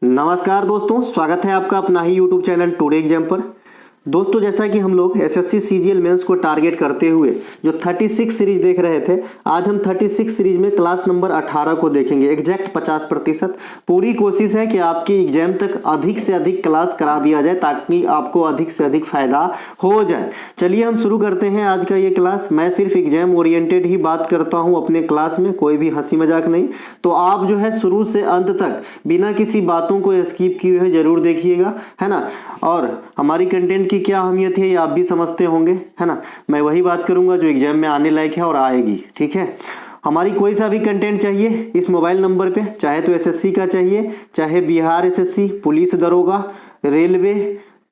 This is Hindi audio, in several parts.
नमस्कार दोस्तों, स्वागत है आपका अपना ही यूट्यूब चैनल टुडे एग्जाम पर। दोस्तों, जैसा कि हम लोग एसएससी सीजीएल मेंस को टारगेट करते हुए जो 36 सीरीज देख रहे थे, आज हम 36 सीरीज में क्लास नंबर 18 को देखेंगे। एग्जैक्ट 50%। पूरी कोशिश है कि आपकी एग्जाम तक अधिक से अधिक क्लास करा दिया जाए ताकि आपको अधिक से अधिक फायदा हो जाए। चलिए हम शुरू करते हैं आज का ये क्लास। मैं सिर्फ एग्जाम ओरिएंटेड ही बात करता हूँ अपने क्लास में, कोई भी हंसी मजाक नहीं। तो आप जो है शुरू से अंत तक बिना किसी बातों को स्किप किए हुए जरूर देखिएगा, है ना। और हमारी कंटेंट की क्या अहमियत है ये आप भी समझते होंगे, है ना। मैं वही बात करूंगा जो एग्जाम में आने लायक है और आएगी, ठीक है। हमारी कोई सा भी कंटेंट चाहिए इस मोबाइल नंबर पे, चाहे तो एसएससी का चाहिए, चाहे बिहार एसएससी, पुलिस दरोगा, रेलवे,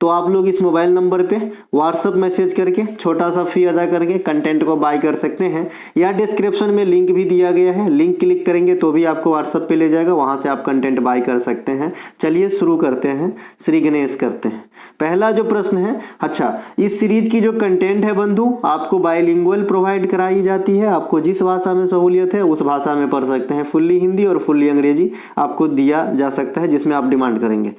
तो आप लोग इस मोबाइल नंबर पे व्हाट्सअप मैसेज करके छोटा सा फी अदा करके कंटेंट को बाय कर सकते हैं। या डिस्क्रिप्शन में लिंक भी दिया गया है, लिंक क्लिक करेंगे तो भी आपको व्हाट्सअप पे ले जाएगा, वहां से आप कंटेंट बाय कर सकते हैं। चलिए शुरू करते हैं, श्री गणेश करते हैं। पहला जो प्रश्न है, अच्छा, इस सीरीज की जो कंटेंट है बंधु, आपको बाइलिंगुअल प्रोवाइड कराई जाती है। आपको जिस भाषा में सहूलियत है उस भाषा में पढ़ सकते हैं। फुल्ली हिंदी और फुल्ली अंग्रेजी आपको दिया जा सकता है जिसमें आप डिमांड करेंगे।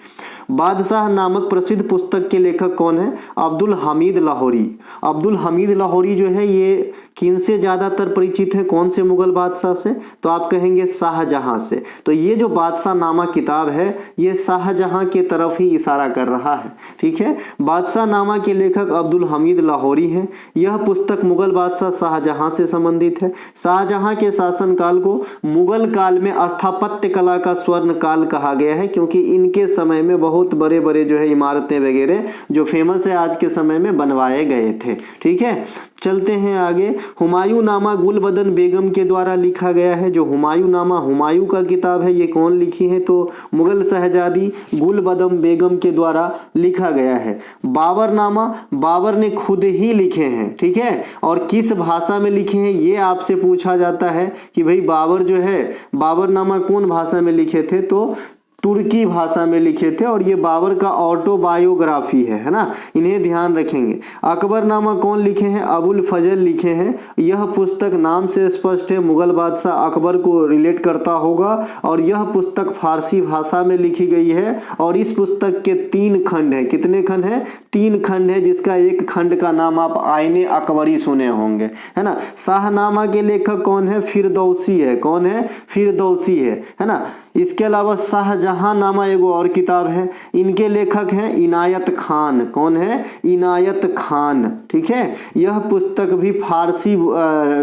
बादशाह नामक प्रसिद्ध पुस्तक के लेखक कौन है? अब्दुल हमीद लाहौरी। अब्दुल हमीद लाहौरी जो है ये किन से ज्यादातर परिचित है, कौन से मुगल बादशाह से? तो आप कहेंगे शाहजहां से। तो ये जो बादशाह नामा किताब है ये शाहजहां के तरफ ही इशारा कर रहा है, ठीक है। बादशाह नामा के लेखक अब्दुल हमीद लाहौरी हैं। यह पुस्तक मुगल बादशाह शाहजहां से संबंधित है। शाहजहां के शासनकाल को मुगल काल में स्थापत्य कला का स्वर्ण काल कहा गया है, क्योंकि इनके समय में बहुत बड़े बड़े जो है इमारतें वगैरह जो फेमस है आज के समय में बनवाए गए थे, ठीक है। चलते हैं आगे। हुमायूं नामा गुलबदन बेगम के द्वारा लिखा गया है। जो हुमायूं नामा हुमायूं का किताब है ये कौन लिखी है? तो मुगल शहजादी गुलबदन बेगम के द्वारा लिखा गया है। बाबर नामा बाबर ने खुद ही लिखे हैं, ठीक है। और किस भाषा में लिखे हैं ये आपसे पूछा जाता है कि भाई बाबर जो है बाबर नामा कौन भाषा में लिखे थे? तो तुर्की भाषा में लिखे थे और ये बाबर का ऑटोबायोग्राफी है ना, इन्हें ध्यान रखेंगे। अकबर नामा कौन लिखे हैं? अबुल फजल लिखे हैं। यह पुस्तक नाम से स्पष्ट है मुगल बादशाह अकबर को रिलेट करता होगा और यह पुस्तक फारसी भाषा में लिखी गई है। और इस पुस्तक के 3 खंड है। कितने खंड है? 3 खंड है, जिसका एक खंड का नाम आप आईने अकबरी सुने होंगे, है ना। शाहनामा के लेखक कौन है? फिरदौसी है। कौन है? फिरदौसी है ना। इसके अलावा शाहजहां नामा एक और किताब है, इनके लेखक हैं इनायत खान। कौन है? इनायत खान, ठीक है। यह पुस्तक भी फारसी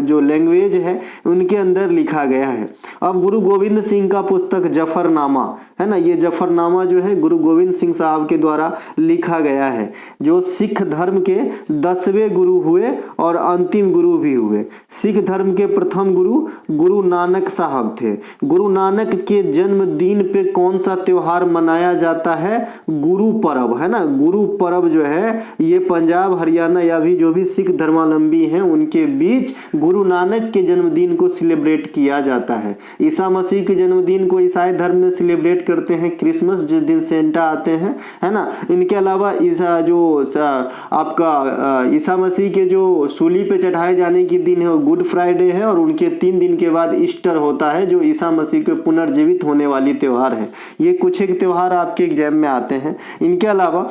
जो लैंग्वेज है उनके अंदर लिखा गया है। अब गुरु गोविंद सिंह का पुस्तक जफरनामा है ना, ये जफरनामा जो है गुरु गोविंद सिंह साहब के द्वारा लिखा गया है, जो सिख धर्म के 10वें गुरु हुए और अंतिम गुरु भी हुए। सिख धर्म के प्रथम गुरु गुरु नानक साहब थे। गुरु नानक के जन्मदिन पे कौन सा त्योहार मनाया जाता है? गुरु पर्व, है ना। गुरु पर्व जो है ये पंजाब हरियाणा या भी जो भी सिख धर्मावलंबी हैं उनके बीच गुरु नानक के जन्मदिन को सेलिब्रेट किया जाता है। ईसा मसीह के जन्मदिन को ईसाई धर्म में सेलिब्रेट करते हैं, क्रिसमस जिस दिन सेंटा आते हैं, है ना। इनके अलावा ईसा जो आपका ईसा मसीह के जो सूली पे चढ़ाए जाने की दिन है वो गुड फ्राइडे है और उनके 3 दिन के बाद ईस्टर होता है जो ईसा मसीह के पुनर्जीवित होने वाली त्योहार है। ये कुछ एक त्योहार आपके एग्जाम में आते हैं। इनके अलावा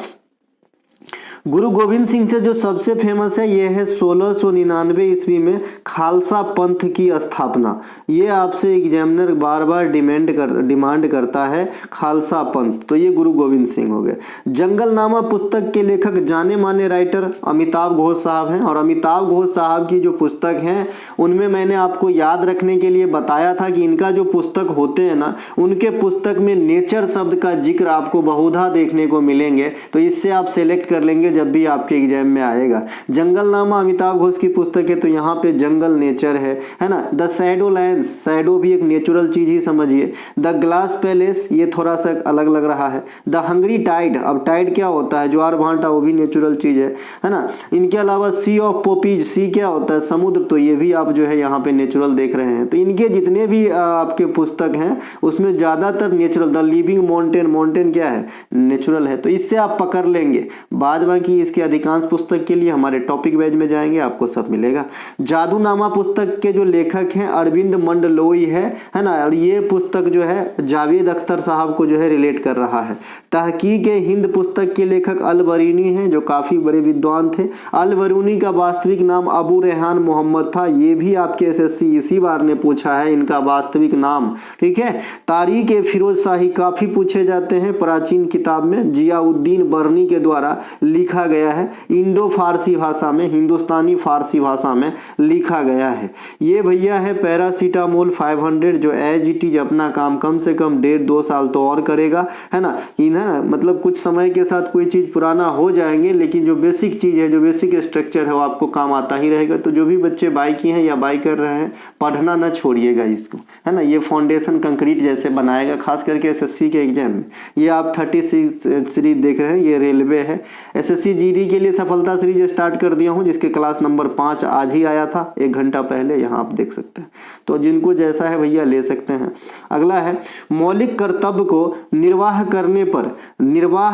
गुरु गोविंद सिंह से जो सबसे फेमस है ये है 1699 ईस्वी में खालसा पंथ की स्थापना। ये आपसे एग्जामिनर बार बार डिमांड करता है, खालसा पंथ। तो ये गुरु गोविंद सिंह हो गए। जंगलनामा पुस्तक के लेखक जाने माने राइटर अमिताभ घोष साहब हैं। और अमिताभ घोष साहब की जो पुस्तक हैं उनमें मैंने आपको याद रखने के लिए बताया था कि इनका जो पुस्तक होते हैं ना, उनके पुस्तक में नेचर शब्द का जिक्र आपको बहुधा देखने को मिलेंगे। तो इससे आप सेलेक्ट कर लेंगे जब भी आपके एग्जाम में आएगा। जंगलनामा अमिताभ घोष की पुस्तक है तो यहाँ पे जंगल नेचर है ना। द शैडो लाइन्स, शैडो भी एक नेचुरल चीज ही समझिए। द ग्लास पैलेस ये थोड़ा सा अलग लग रहा है। द हंग्री टाइड, अब टाइड क्या होता है? ज्वार भांटा, वो भी नेचुरल चीज है ना। इनके अलावा सी ऑफ पोपीज, सी क्या होता है? समुद्र, तो ये भी आप जो है यहाँ पे नेचुरल देख रहे हैं। तो इनके जितने भी आपके पुस्तक हैं उसमें ज्यादातर natural. The living mountain, mountain क्या है? नेचुरल है। तो इससे आप पकड़ लेंगे। बाद बाकी बाकी इसके अधिकांश पुस्तक के लिए हमारे टॉपिक वाइज में जाएंगे, आपको सब मिलेगा। जादूनामा पुस्तक के जो लेखक हैं अरविंद मंडलोई है ना, और ये पुस्तक जो है जावेद अख्तर साहब को जो है रिलेट कर रहा है। तहकीक हिंद पुस्तक के लेखक अल-बरूनी हैं, जो काफ़ी बड़े विद्वान थे। अल-बरूनी का वास्तविक नाम अबू रेहान मोहम्मद था, ये भी आपके एसएससी इसी बार ने पूछा है इनका वास्तविक नाम, ठीक है। तारीख फिरोज शाही काफ़ी पूछे जाते हैं, प्राचीन किताब में जियाउद्दीन बर्नी के द्वारा लिखा गया है, इंडो फारसी भाषा में, हिंदुस्तानी फारसी भाषा में लिखा गया है। ये भैया है पैरासीटामोल 500, जो एज इट इज अपना काम कम से कम 1.5-2 साल तो और करेगा, है ना। है ना, मतलब कुछ समय के साथ कोई चीज़ पुराना हो जाएंगे, लेकिन जो बेसिक चीज़ है, जो बेसिक स्ट्रक्चर है, वो आपको काम आता ही रहेगा। तो जो भी बच्चे बाई किए हैं या बाई कर रहे हैं, पढ़ना ना छोड़िएगा इसको, है ना। ये फाउंडेशन कंक्रीट जैसे बनाएगा, खास करके एसएससी के एग्जाम में। ये आप 36 सीरीज देख रहे हैं, ये रेलवे है। एसएससी जीडी के लिए सफलता सीरीज स्टार्ट कर दिया हूँ, जिसके क्लास नंबर 5 आज ही आया था, 1 घंटा पहले, यहाँ आप देख सकते हैं। तो जिनको जैसा है भैया ले सकते हैं। अगला है मौलिक कर्तव्य को निर्वाह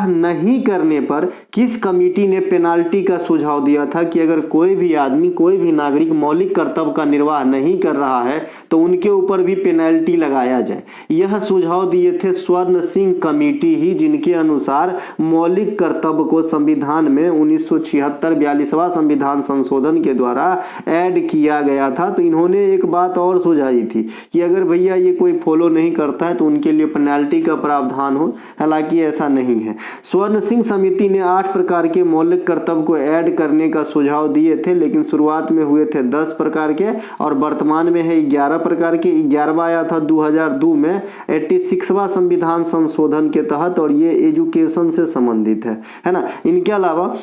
नहीं करने पर किस कमेटी ने पेनाल्टी का सुझाव दिया था कि अगर कोई भी आदमी, कोई भी नागरिक मौलिक कर्तव्य का निर्वाह नहीं कर रहा है तो उनके ऊपर भी पेनाल्टी लगाया जाए। यह सुझाव दिए थे स्वर्ण सिंह कमेटी ही, जिनके अनुसार मौलिक कर्तव्य को संविधान में 1976 42वां संविधान संशोधन के द्वारा ऐड किया गया था। तो इन्होंने एक बात और सुझाई थी कि अगर भैया ये कोई फॉलो नहीं करता है तो उनके लिए पेनाल्टी का प्रावधान हो, हालांकि ऐसा नहीं है। स्वर्ण सिंह समिति ने 8 प्रकार के मौलिक कर्तव्य को ऐड करने का सुझाव दिए थे, लेकिन शुरुआत में हुए थे 10 प्रकार के और वर्तमान में है 11 प्रकार के। 11वां आया था 2002 में 86वां संविधान संशोधन के तहत, और ये एजुकेशन से संबंधित है ना। इनके अलावा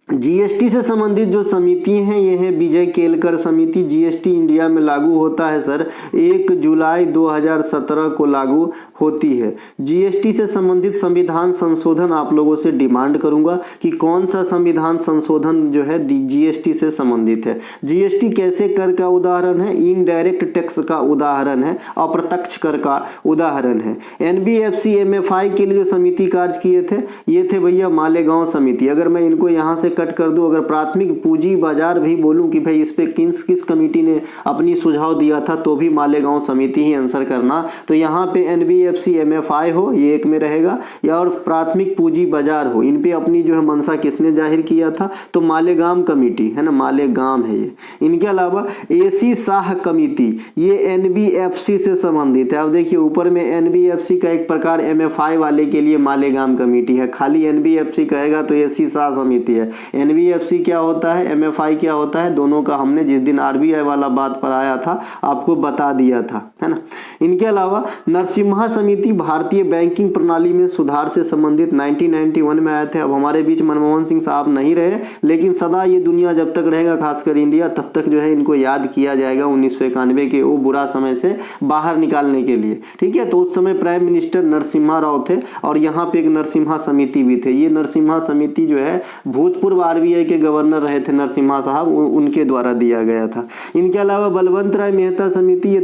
जीएसटी से संबंधित जो समिति हैं, ये है विजय केलकर समिति। जीएसटी इंडिया में लागू होता है सर 1 जुलाई 2017 को लागू होती है। जीएसटी से संबंधित संविधान संशोधन आप लोगों से डिमांड करूंगा कि कौन सा संविधान संशोधन जो है जीएसटी से संबंधित है। जीएसटी कैसे कर का उदाहरण है, इनडायरेक्ट टैक्स का उदाहरण है, अप्रत्यक्ष कर का उदाहरण है। एनबीएफसी एमएफआई के लिए जो समिति कार्य किए थे, ये थे भैया मालेगांव समिति। अगर मैं इनको यहाँ से कट कर दूं, अगर प्राथमिक पूंजी बाजार भी बोलूं कि भाई इस पे किस कमेटी ने अपनी सुझाव दिया था, तो भी मालेगांव समिति ही आंसर करना। तो यहाँ पे एनबीएफसी एमएफआई हो, ये एक में रहेगा, या और प्राथमिक पूंजी बाजार हो, इन पे अपनी जो है मंशा किसने जाहिर किया था, तो मालेगांव कमेटी, है ना, मालेगांव है ये। इनके अलावा एसी शाह कमेटी, ये एनबीएफसी से संबंधित है। अब देखिए ऊपर में एनबीएफसी का एक प्रकार, एमएफआई वाले के लिए मालेगांव कमेटी है। खाली एनबीएफसी कहेगा तो एसी शाह समिति है। एनबीएफसी क्या होता है, एमएफआई क्या होता है, दोनों का हमने जिस दिन आरबीआई वाला बात पढ़ाया था आपको बता दिया था, है ना। इनके अलावा नरसिम्हा समिति भारतीय बैंकिंग प्रणाली में सुधार से संबंधित 1991 में आए थे। अब हमारे बीच मनमोहन सिंह साहब नहीं रहे, लेकिन सदा ये दुनिया जब तक रहेगा, खासकर इंडिया, तब तक जो है इनको याद किया जाएगा 1991 के वो बुरा समय से बाहर निकालने के लिए, ठीक है। तो उस समय प्राइम मिनिस्टर नरसिम्हा राव थे, और यहाँ पे एक नरसिम्हा समिति भी थे। ये नरसिम्हा समिति जो है भूतपूर्व आरबीआई के गवर्नर रहे थे नरसिम्हा साहब, उनके द्वारा दिया गया था। इनके अलावा बलवंत राय मेहता समिति, ये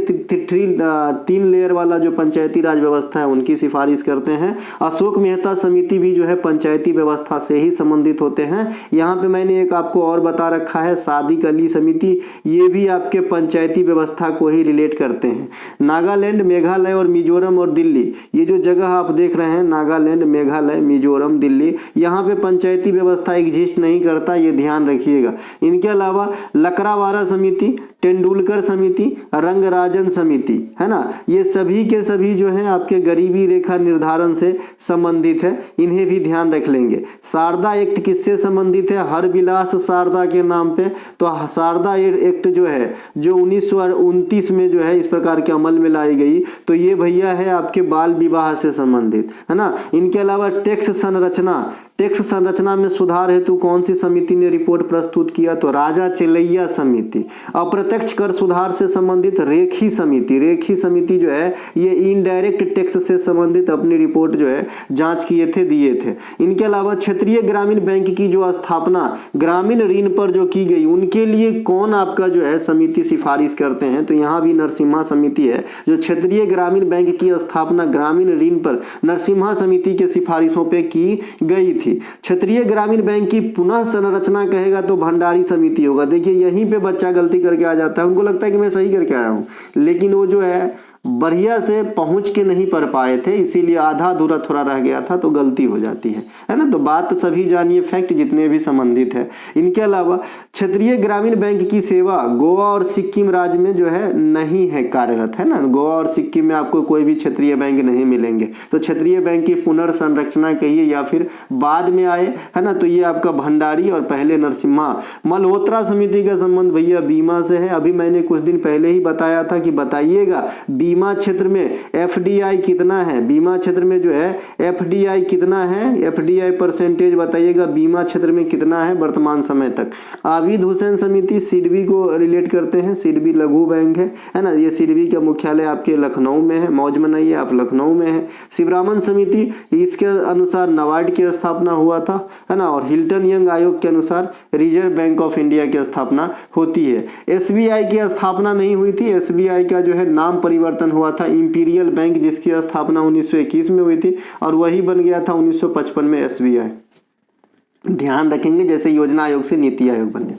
3 लेयर वाला जो पंचायती राज व्यवस्था है उनकी सिफारिश करते हैं। अशोक मेहता समिति भी जो है पंचायती व्यवस्था से ही संबंधित होते हैं। यहाँ पे मैंने एक आपको और बता रखा है, सादिक अली समिति, ये भी आपके पंचायती व्यवस्था को ही रिलेट करते हैं। नागालैंड, मेघालय और मिजोरम और दिल्ली, ये जो जगह आप देख रहे हैं, नागालैंड, मेघालय, मिजोरम, दिल्ली, यहाँ पे पंचायती व्यवस्था एग्जिस्ट नहीं करता, ये ध्यान रखिएगा। इनके अलावा लकड़ावारा समिति, तेंदुलकर समिति, रंगराजन समिति, है ना, ये सभी के सभी जो है आपके गरीबी रेखा निर्धारण से संबंधित है, इन्हें भी ध्यान रख लेंगे। शारदा एक्ट किससे संबंधित है, हरविलास शारदा के नाम पे। तो शारदा एक्ट जो है, जो 1929 में जो है इस प्रकार के अमल में लाई गई, तो ये भैया है आपके बाल विवाह से संबंधित, है ना। इनके अलावा टैक्स संरचना में सुधार हेतु कौन सी समिति ने रिपोर्ट प्रस्तुत किया, तो राजा चेलैया समिति। अप्रत्यक्ष कर सुधार से संबंधित रेखी समिति, रेखी समिति जो है ये इनडायरेक्ट टैक्स से संबंधित अपनी रिपोर्ट जो है जांच किए थे, दिए थे। इनके अलावा क्षेत्रीय ग्रामीण बैंक की जो स्थापना ग्रामीण ऋण पर जो की गई, उनके लिए कौन आपका जो है समिति सिफारिश करते हैं, तो यहाँ भी नरसिम्हा समिति है जो क्षेत्रीय ग्रामीण बैंक की स्थापना ग्रामीण ऋण पर नरसिम्हा समिति के सिफारिशों पे की गई थी। क्षेत्रीय ग्रामीण बैंक की पुनः संरचना कहेगा तो भंडारी समिति होगा। देखिए यहीं पे बच्चा गलती करके आ जाता है, उनको लगता है कि मैं सही करके आया हूँ, लेकिन वो जो है बढ़िया से पहुंच के नहीं पढ़ पाए थे, इसीलिए आधा अधूरा थोड़ा रह गया था, तो गलती हो जाती है ना। तो बात सभी जानिए, फैक्ट जितने भी संबंधित है। इनके अलावा क्षेत्रीय ग्रामीण बैंक की सेवा गोवा और सिक्किम राज्य में जो है नहीं है कार्यरत, है ना। गोवा और सिक्किम में आपको कोई भी क्षेत्रीय बैंक नहीं मिलेंगे। तो क्षेत्रीय बैंक की पुनर्संरचना कहिए या फिर बाद में आए, है ना, तो ये आपका भंडारी और पहले नरसिम्हा। मल्होत्रा समिति का संबंध भैया बीमा से है। अभी मैंने कुछ दिन पहले ही बताया था कि बताइएगा बीमा क्षेत्र में एफडीआई कितना है, बीमा क्षेत्र में जो है एफडीआई कितना है, एफडीआई परसेंटेज बताइएगा बीमा क्षेत्र में कितना है वर्तमान समय तक। आबिद हुसैन समिति सिडबी को रिलेट करते हैं, सिडबी लघु बैंक है ना। ये सिडबी का मुख्यालय आपके लखनऊ में है, मौज मनाइए आप लखनऊ में है। शिवरामन समिति, इसके अनुसार नाबार्ड की स्थापना हुआ था, है ना। और हिल्टन यंग आयोग के अनुसार रिजर्व बैंक ऑफ इंडिया की स्थापना होती है। एसबीआई की स्थापना नहीं हुई थी, एसबीआई का जो है नाम परिवर्तन हुआ था इंपीरियल बैंक, जिसकी स्थापना 1921 में हुई थी और वही बन गया था 1955 में एसबीआई। ध्यान रखेंगे जैसे योजना आयोग से नीति आयोग बन गया।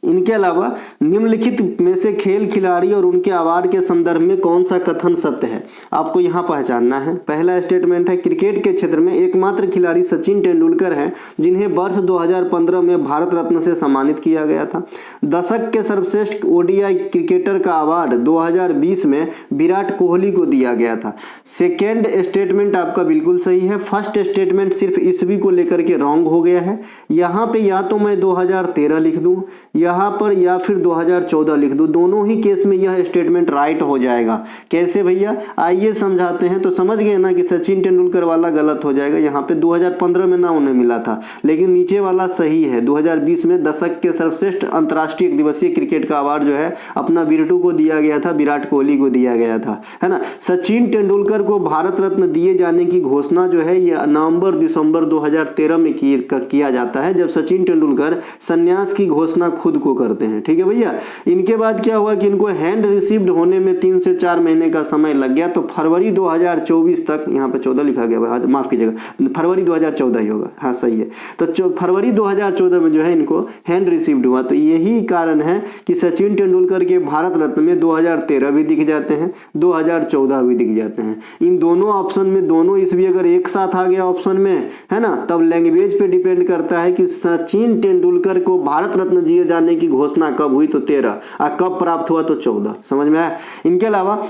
इनके अलावा निम्नलिखित में से खेल खिलाड़ी और उनके अवार्ड के संदर्भ में कौन सा कथन सत्य है, आपको यहाँ पहचानना है। पहला स्टेटमेंट है, क्रिकेट के क्षेत्र में एकमात्र खिलाड़ी सचिन तेंदुलकर हैं जिन्हें वर्ष 2015 में भारत रत्न से सम्मानित किया गया था। दशक के सर्वश्रेष्ठ ओडीआई क्रिकेटर का अवार्ड 2020 में विराट कोहली को दिया गया था। सेकेंड स्टेटमेंट आपका बिल्कुल सही है। फर्स्ट स्टेटमेंट सिर्फ ईस्वी को लेकर के रॉन्ग हो गया है। यहाँ पे या तो मैं 2013 लिख दूँ यहाँ पर या फिर 2014 लिख दूं, दोनों ही केस में यह स्टेटमेंट राइट हो जाएगा। कैसे भैया, आइए समझाते हैं। तो समझ गए ना कि सचिन तेंदुलकर वाला गलत हो जाएगा। यहाँ पे 2015 में ना उन्हें मिला था, लेकिन नीचे वाला सही है। 2020 में दशक के सर्वश्रेष्ठ अंतर्राष्ट्रीय एक दिवसीय क्रिकेट का अवार्ड जो है अपना वीरटू को दिया गया था, विराट कोहली को दिया गया था, है ना। सचिन तेंदुलकर को भारत रत्न दिए जाने की घोषणा जो है ये नवंबर दिसंबर 2013 में किया जाता है, जब सचिन तेंदुलकर संन्यास की घोषणा खुद को करते हैं। ठीक है भैया। इनके बाद क्या हुआ कि इनको हैंड रिसीव्ड होने में 3 से 4 महीने का समय लग गया, तो फरवरी 2024 तक, यहाँ पे 14 लिखा गया, माफ कीजिएगा, फरवरी 2014 ही होगा, हाँ सही है। तो फरवरी 2014 में जो है इनको हैंड रिसीव्ड हुआ। तो यही कारण है कि सचिन तेंदुलकर के भारत रत्न में 2013 भी दिख जाते हैं, 2014 भी दिख जाते हैं। इन दोनों ऑप्शन में दोनों ईस्वी अगर एक साथ आ गया ऑप्शन में, है ना, तब लैंग्वेज पे डिपेंड करता है कि सचिन तेंदुलकर को भारत रत्न दिए जाने की घोषणा कब हुई, तो 13, और कब प्राप्त हुआ, तो 14। समझ में आया। इनके अलावा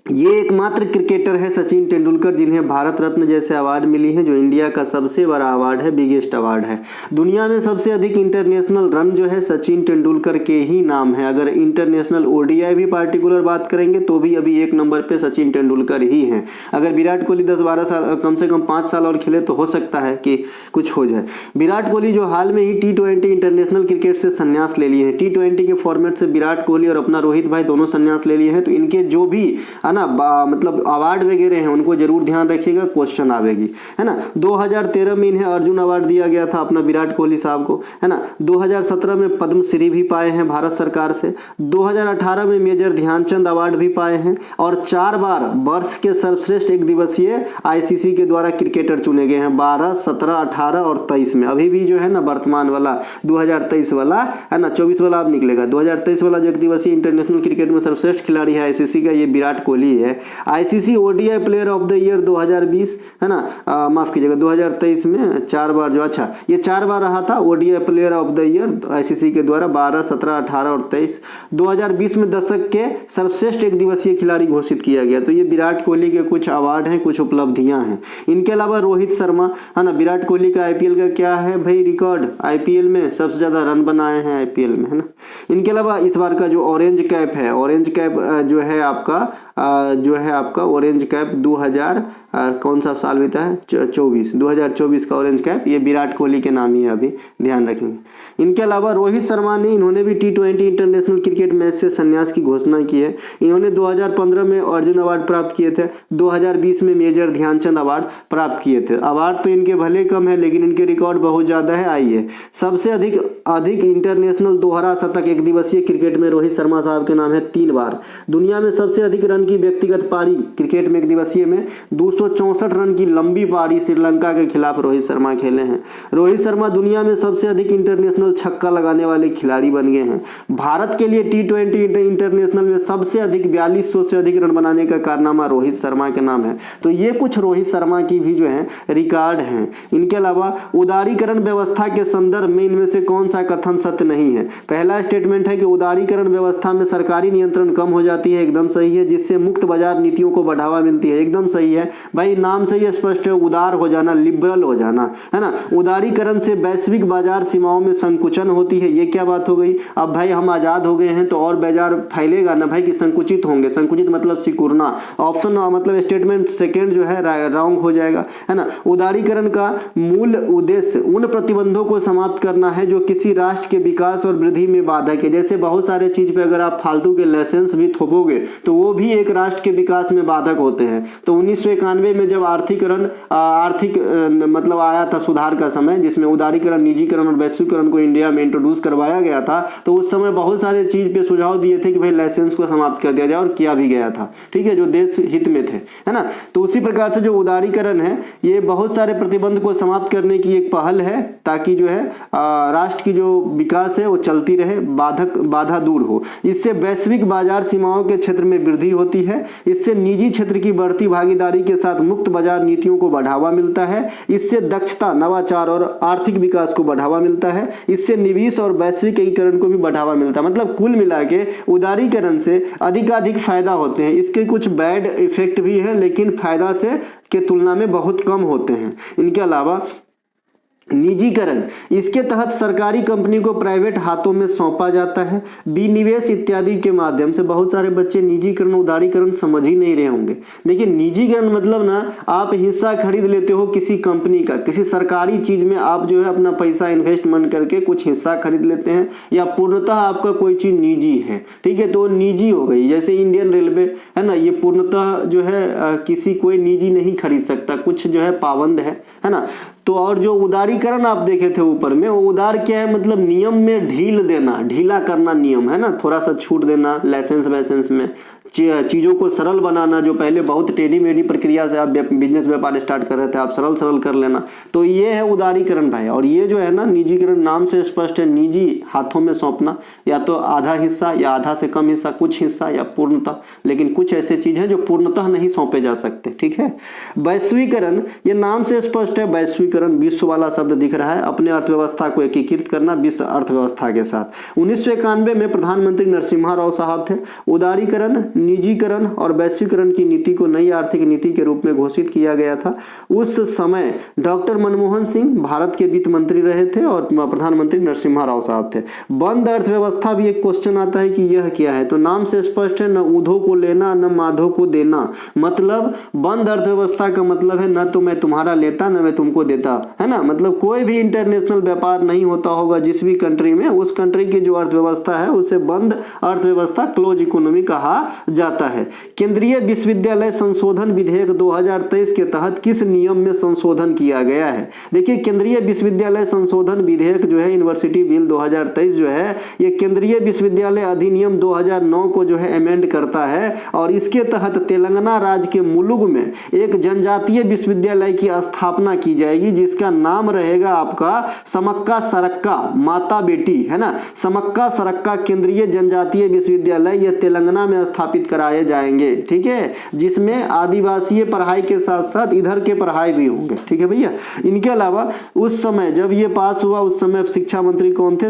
ये एकमात्र क्रिकेटर है सचिन तेंदुलकर जिन्हें भारत रत्न जैसे अवार्ड मिली है, जो इंडिया का सबसे बड़ा अवार्ड है, बिगेस्ट अवार्ड है। दुनिया में सबसे अधिक इंटरनेशनल रन जो है सचिन तेंदुलकर के ही नाम है। अगर इंटरनेशनल ओडीआई भी पार्टिकुलर बात करेंगे तो भी अभी 1 नंबर पे सचिन तेंदुलकर ही हैं। अगर विराट कोहली 10-12 साल, कम से कम 5 साल और खेले तो हो सकता है कि कुछ हो जाए। विराट कोहली जो हाल में ही T20 इंटरनेशनल क्रिकेट से संन्यास ले लिए हैं, T20 के फॉर्मेट से विराट कोहली और अपना रोहित भाई दोनों संन्यास ले लिए हैं, तो इनके जो भी ना मतलब अवार्ड वगैरह हैं उनको जरूर ध्यान रखिएगा, क्वेश्चन आवेगी, है ना। 2013 में इन्हें अर्जुन अवार्ड दिया गया था अपना विराट कोहली साहब को, है ना। 2017 में पद्मश्री भी पाए हैं भारत सरकार से। 2018 में मेजर ध्यानचंद अवार्ड भी पाए हैं और 4 बार वर्ष के सर्वश्रेष्ठ एक दिवसीय आईसीसी के द्वारा क्रिकेटर चुने गए हैं, 12, 17, 18 और 23 में। अभी भी जो है ना वर्तमान वाला 2023 वाला, है ना, 24 वाला अब निकलेगा। 2023 वाला जो एक दिवसीय इंटरनेशनल क्रिकेट में सर्वश्रेष्ठ खिलाड़ी है आईसीसी का, ये विराट कोहली है। ICC ODI player of the year 2020, है ना, माफ कीजिएगा 2023 में 4 बार जो, अच्छा ये 4 बार रहा था ODI player of the year ICC के द्वारा, 12, 17, 18 और 23। 2020 में दशक के सर्वश्रेष्ठ एक दिवसीय खिलाड़ी घोषित किया गया। तो ये विराट कोहली के कुछ अवार्ड हैं, कुछ उपलब्धियां हैं। इनके अलावा रोहित शर्मा, है ना, विराट कोहली का आईपीएल का क्या है भाई रिकॉर्ड, आईपीएल में सबसे ज्यादा रन बनाए हैं आईपीएल में, है ना। इनके अलावा इस बार का जो ऑरेंज कैप है, ऑरेंज कैप जो है आपका जो है आपका ऑरेंज कैप 2000 कौन सा साल बीता है 2024 का ऑरेंज कैप ये विराट कोहली के नाम ही है, अभी ध्यान रखेंगे। इनके अलावा रोहित शर्मा ने, इन्होंने भी T20 इंटरनेशनल क्रिकेट मैच से संन्यास की घोषणा की है। इन्होंने 2015 में अर्जुन अवार्ड प्राप्त किए थे, 2020 में मेजर ध्यानचंद अवार्ड प्राप्त किए थे। अवार्ड तो इनके भले कम है लेकिन इनके रिकॉर्ड बहुत ज़्यादा है। आइए, सबसे अधिक इंटरनेशनल दोहरा शतक एक दिवसीय क्रिकेट में रोहित शर्मा साहब के नाम है 3 बार। दुनिया में सबसे अधिक रन की व्यक्तिगत पारी क्रिकेट में एक दिवसीय में 264 रन की लंबी पारी श्रीलंका के खिलाफ रोहित शर्मा खेले हैं। रोहित शर्मा दुनिया में सबसे अधिक इंटरनेशनल छक्का लगाने वाले खिलाड़ी बन गए हैं। भारत के लिए T20 इंटरनेशनल में सबसे अधिक 4200 से अधिक रन बनाने का कारनामा रोहित शर्मा के नाम है। तो ये कुछ रोहित शर्मा की भी जो है रिकॉर्ड हैं। इनके अलावा उदारीकरण व्यवस्था के संदर्भ में इनमें से कौन सा कथन सत्य नहीं है? पहला स्टेटमेंट है कि उदारीकरण व्यवस्था में सरकारी नियंत्रण कम हो जाती है, एकदम सही है, जिससे मुक्त बाजार नीतियों को बढ़ावा मिलती है, एकदम सही है भाई, नाम से ही स्पष्ट है, उदार हो जाना, लिबरल हो जाना, है ना। उदारीकरण से वैश्विक बाजार सीमाओं में संकुचन होती है, ये क्या बात हो गई? अब भाई हम आजाद हो गए हैं तो और बाजार फैलेगा ना भाई, कि संकुचित होंगे, संकुचित मतलब सिकुड़ना, ऑप्शन मतलब स्टेटमेंट सेकेंड जो है रॉन्ग हो जाएगा, है ना। उदारीकरण का मूल उद्देश्य उन प्रतिबंधों को समाप्त करना है जो किसी राष्ट्र के विकास और वृद्धि में बाधक है। जैसे बहुत सारे चीज पे अगर आप फालतू के लाइसेंस भी थोपोगे तो वो भी एक राष्ट्र के विकास में बाधक होते हैं। तो 1991 में जब आर्थिक मतलब आया था सुधार का समय, जिसमें उदारीकरण, निजीकरण और वैश्वीकरण को इंडिया में इंट्रोड्यूस करवाया गया था, तो उस समय बहुत सारे चीज पे सुझाव दिए थे कि भाई लाइसेंस को समाप्त कर दिया जाए, और किया भी गया था, ठीक है, जो देश हित में थे, है ना। तो उसी प्रकार से जो उदारीकरण है ये बहुत सारे प्रतिबंध को समाप्त करने की एक पहल है, ताकि जो है राष्ट्र की जो विकास है वो चलती रहे, बाधा दूर हो। इससे वैश्विक बाजार सीमाओं के क्षेत्र में वृद्धि होती है। इससे निजी क्षेत्र की बढ़ती भागीदारी के साथ मुक्त बाजार नीतियों को बढ़ावा मिलता है। इससे दक्षता, नवाचार और आर्थिक विकास को बढ़ावा मिलता है। इससे निवेश और वैश्विक एकीकरण को भी बढ़ावा मिलता है। मतलब कुल मिला के उदारीकरण से अधिकाधिक फायदा होते हैं। इसके कुछ बैड इफेक्ट भी है लेकिन फायदा से के तुलना में बहुत कम होते हैं। इनके अलावा निजीकरण, इसके तहत सरकारी कंपनी को प्राइवेट हाथों में सौंपा जाता है। विनिवेश इत्यादि के माध्यम से बहुत सारे बच्चे निजीकरण, उदारीकरण समझ ही नहीं रहे होंगे। लेकिन निजीकरण मतलब ना, आप हिस्सा खरीद लेते हो किसी कंपनी का, किसी सरकारी चीज में आप जो है अपना पैसा इन्वेस्टमेंट करके कुछ हिस्सा खरीद लेते हैं, या पूर्णतः आपका कोई चीज निजी है, ठीक है, तो निजी हो गई। जैसे इंडियन रेलवे है ना, ये पूर्णतः जो है किसी कोई निजी नहीं खरीद सकता, कुछ जो है पाबंद है ना। तो और जो उदारीकरण आप देखे थे ऊपर में, वो उदार क्या है, मतलब नियम में ढील देना, ढीला करना नियम, है ना, थोड़ा सा छूट देना लाइसेंस वाइसेंस में, चीज़ों को सरल बनाना। जो पहले बहुत टेढ़ी मेढ़ी प्रक्रिया से आप बिजनेस व्यापार स्टार्ट कर रहे थे, आप सरल कर लेना, तो ये है उदारीकरण भाई। और ये जो है ना निजीकरण, नाम से स्पष्ट है, निजी हाथों में सौंपना, या तो आधा हिस्सा या आधा से कम हिस्सा, कुछ हिस्सा या पूर्णतः। लेकिन कुछ ऐसे चीज है जो पूर्णतः नहीं सौंपे जा सकते, ठीक है। वैश्वीकरण, ये नाम से स्पष्ट है, वैश्वीकरण विश्व वाला शब्द दिख रहा है, अपने अर्थव्यवस्था को एकीकृत करना विश्व अर्थव्यवस्था के साथ। 1991 में प्रधानमंत्री नरसिम्हा राव साहब थे। उदारीकरण, निजीकरण और वैश्वीकरण की नीति को नई आर्थिक नीति के रूप में घोषित किया गया था। उस समय डॉक्टर मनमोहन सिंह भारत के वित्त मंत्री रहे थे और प्रधानमंत्री नरसिम्हा राव साहब थे। बंद अर्थव्यवस्था भी एक क्वेश्चन आता है कि यह क्या है, तो नाम से स्पष्ट है, न ऊधो को लेना न माधो को देना। मतलब बंद अर्थव्यवस्था का मतलब है न तो मैं तुम्हारा लेता न मैं तुमको देता, है ना। मतलब कोई भी इंटरनेशनल व्यापार नहीं होता होगा जिस भी कंट्री में, उस कंट्री की जो अर्थव्यवस्था है उसे बंद अर्थव्यवस्था, क्लोज इकोनॉमी कहा जाता है। केंद्रीय विश्वविद्यालय संशोधन विधेयक 2023 के तहत किस नियम में संशोधन किया गया है? देखिए, केंद्रीय विश्वविद्यालय संशोधन विधेयक जो है, यूनिवर्सिटी बिल 2023 जो है, ये केंद्रीय विश्वविद्यालय अधिनियम 2009 को जो है अमेंड करता है। और इसके तहत तेलंगाना राज्य के मुलुगु में एक जनजातीय विश्वविद्यालय की स्थापना की जाएगी, जिसका नाम रहेगा आपका समक्का सरक्का माता बेटी, है ना। समक्का सरक्का केंद्रीय जनजातीय विश्वविद्यालय, यह तेलंगाना में स्थापित कराए जाएंगे, ठीक है, जिसमें आदिवासी पढ़ाई के साथ साथ इधर के पढ़ाई भी होंगे, ठीक है भैया। इनके अलावा उस समय जब ये पास हुआ, उस समय शिक्षा मंत्री कौन थे?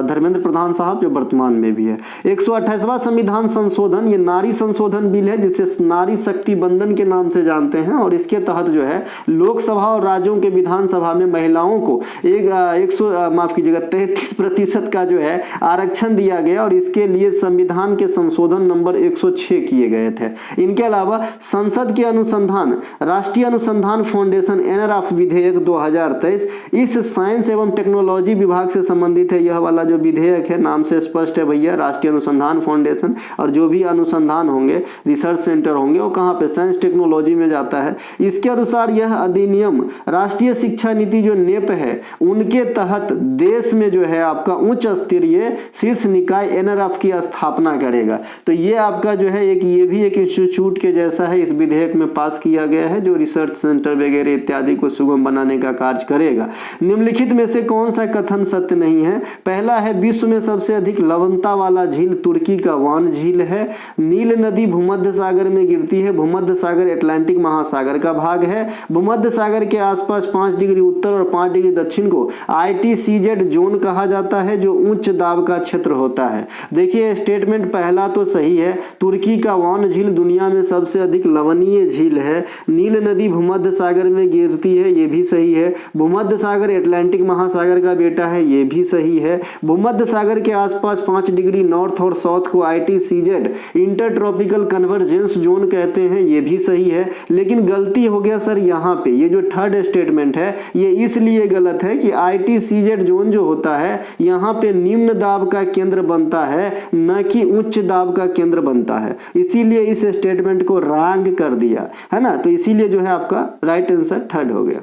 धर्मेंद्र प्रधान साहब, जो वर्तमान में भी है। 128वां संविधान संशोधन, ये नारी संशोधन बिल है, जिसे नारी शक्ति बंधन के नाम से जानते हैं। और इसके तहत जो है लोकसभा और राज्यों के विधानसभा में महिलाओं को 33% का जो है आरक्षण दिया गया। और इसके लिए संविधान के संशोधन नंबर 1906 किए गए थे। इनके अलावा संसद के अनुसंधान राष्ट्रीय अनुसंधान फाउंडेशन NRF विधेयक 2023 इस साइंस एवं टेक्नोलॉजी विभाग से संबंधित है। यह वाला जो विधेयक है नाम से स्पष्ट है भैया, राष्ट्रीय अनुसंधान फाउंडेशन, और जो भी अनुसंधान होंगे रिसर्च सेंटर होंगे वो कहाँ पे, साइंस टेक्नोलॉजी में जाता है। इसके अनुसार यह अधिनियम राष्ट्रीय शिक्षा नीति जो नेप है उनके तहत देश में जो है आपका उच्च स्तरीय शीर्ष निकाय NRF की स्थापना करेगा। तो ये आपका जो है ये भी एक इंस्टीट्यूट के जैसा है, इस विधेयक में पास किया गया है, जो रिसर्च सेंटर वगैरह इत्यादि को सुगम बनाने का कार्य करेगा। निम्नलिखित में से कौन सा कथन सत्य नहीं है? पहला है विश्व में सबसे अधिक लवणता वाला झील तुर्की का वान झील है। नील नदी भूमध्य सागर में गिरती है। भूमध्य सागर अटलांटिक महासागर का भाग है। भूमध्य सागर के आसपास 5 डिग्री उत्तर और 5 डिग्री दक्षिण को ITCZ जोन कहा जाता है, जो उच्च दाब का क्षेत्र होता है। देखिए स्टेटमेंट पहला तो सही है, तुर्की का वान झील दुनिया में सबसे अधिक लवणीय झील है। नील नदी भूमध्य सागर में गिरती है, ये भी सही है। भूमध्य सागर अटलांटिक महासागर का बेटा है, ये भी सही है। भूमध्य सागर के आसपास 5 डिग्री नॉर्थ और साउथ को ITCZ inter tropical convergence zone कहते हैं, ये भी सही है। लेकिन गलती हो गया सर यहाँ पे, ये जो थर्ड स्टेटमेंट है ये इसलिए गलत है कि ITCZ जोन जो होता है यहाँ पे निम्न दाब का केंद्र बनता है, न कि उच्च दाब का केंद्र बनता है, इसीलिए इस स्टेटमेंट को रॉन्ग कर दिया है ना। तो इसीलिए जो है आपका राइट आंसर थर्ड हो गया।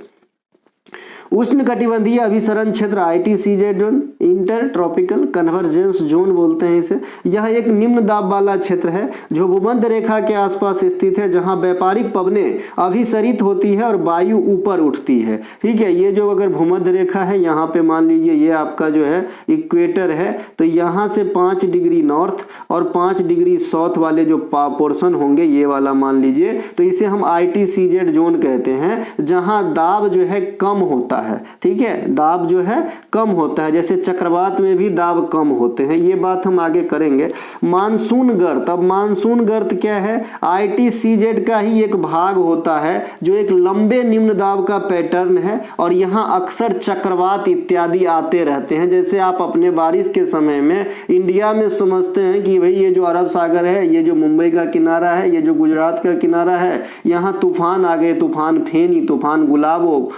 उष्णकटिबंधीय अभिसरण क्षेत्र ITCZ zone inter tropical convergence zone बोलते हैं इसे। यह एक निम्न दाब वाला क्षेत्र है जो भूमध्य रेखा के आसपास स्थित है, जहां व्यापारिक पवनें अभिसरित होती है और वायु ऊपर उठती है। ठीक है, ये जो अगर भूमध्य रेखा है यहाँ पे मान लीजिए ये आपका जो है इक्वेटर है, तो यहाँ से 5 डिग्री नॉर्थ और 5 डिग्री साउथ वाले जो पोर्शन होंगे ये वाला मान लीजिए, तो इसे हम ITCZ जोन कहते हैं, जहां दाब जो है कम होता है। ठीक है, दाब जो है कम होता है, जैसे चक्रवात में भी दाब कम होते हैं, ये बात हम आगे करेंगे। मानसून गर्त, अब मानसून गर्त क्या है? ITCZ का ही एक भाग होता है जो एक लंबे निम्न दाब का पैटर्न है और यहाँ अक्सर चक्रवात इत्यादि आते रहते हैं। जैसे आप अपने बारिश के समय में इंडिया में समझते हैं कि भाई ये जो अरब सागर है, ये जो मुंबई का किनारा है, ये जो गुजरात का किनारा है, यहाँ तूफान आ गए, तूफान फेनी, तूफान गुलाबो,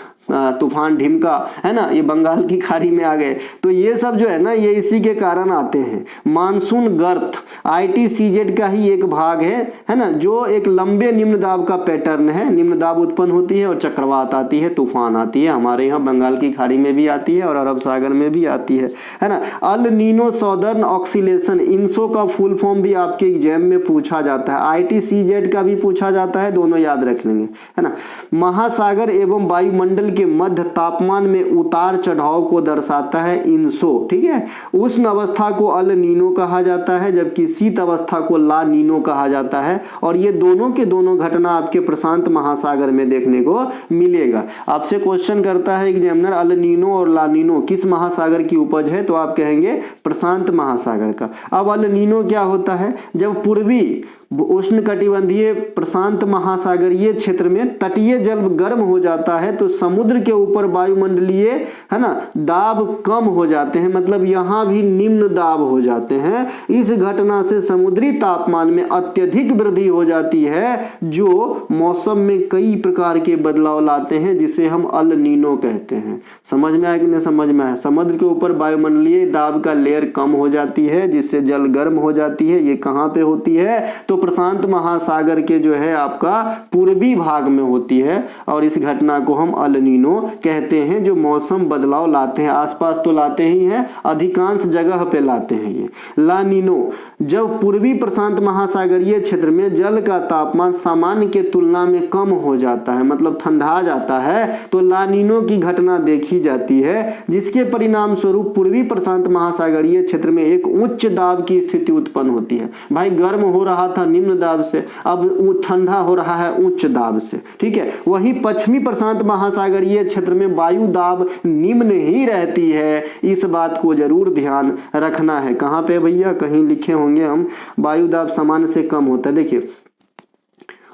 तूफान ढिमका, है ना, ये बंगाल की खाड़ी में आ गए। तो ये सब जो है ना ये इसी के कारण आते हैं। मानसून गर्त ITCZ का ही एक भाग है ना, जो एक लंबे निम्न दाब का पैटर्न है। निम्न दाब उत्पन्न होती है और चक्रवात आती है, तूफान आती है, हमारे यहाँ बंगाल की खाड़ी में भी आती है और अरब सागर में भी आती है ना। अल नीनो सौदर्न ऑक्सीलेशन, इनसो का फुल फॉर्म भी आपके एग्जाम में पूछा जाता है, ITCZ का भी पूछा जाता है, दोनों याद रख लेंगे, है ना। महासागर एवं वायुमंडल के मध्य तापमान में उतार चढ़ाव को दर्शाता है इनसो। ठीक है, उष्ण अवस्था को अल नीनो कहा जाता है, जबकि शीत अवस्था को ला नीनो कहा जाता है। और ये दोनों के दोनों घटना आपके प्रशांत महासागर में देखने को मिलेगा। आपसे क्वेश्चन करता है एग्जामिनर, अल नीनो और ला नीनो किस महासागर की उपज है? तो आप कहेंगे प्रशांत महासागर का। अब अल नीनो क्या होता है? जब पूर्वी उष्णकटिबंधीय प्रशांत महासागरीय क्षेत्र में तटीय जल गर्म हो जाता है तो समुद्र के ऊपर वायुमंडलीय, है ना, दाब कम हो जाते हैं, मतलब यहाँ भी निम्न दाब हो जाते हैं। इस घटना से समुद्री तापमान में अत्यधिक वृद्धि हो जाती है, जो मौसम में कई प्रकार के बदलाव लाते हैं, जिसे हम अल नीनो कहते हैं। समझ में आया कि नहीं समझ में आया? समुद्र के ऊपर वायुमंडलीय दाब का लेयर कम हो जाती है, जिससे जल गर्म हो जाती है। ये कहाँ पे होती है? तो प्रशांत महासागर के जो है आपका पूर्वी भाग में होती है, और इस घटना को हम अल नीनो कहते हैं, जो मौसम बदलाव लाते हैं। आसपास तो लाते ही हैं, अधिकांश जगह पे लाते हैं ये। ला नीनो, जब पूर्वी प्रशांत महासागरीय क्षेत्र में जल का तापमान सामान्य के तुलना में कम हो जाता है, मतलब ठंडा जाता है, तो ला नीनो की घटना देखी जाती है, जिसके परिणाम स्वरूप पूर्वी प्रशांत महासागरीय क्षेत्र में एक उच्च दाब की स्थिति उत्पन्न होती है। भाई गर्म हो रहा था निम्न दाब से, अब ठंडा हो रहा है उच्च दाब से। ठीक है, वही पश्चिमी प्रशांत महासागरीय क्षेत्र में वायु दाब निम्न ही रहती है। इस बात को जरूर ध्यान रखना है। कहां पे भैया? कहीं लिखे होंगे हम, वायु दाब सामान्य से कम होता है। देखिए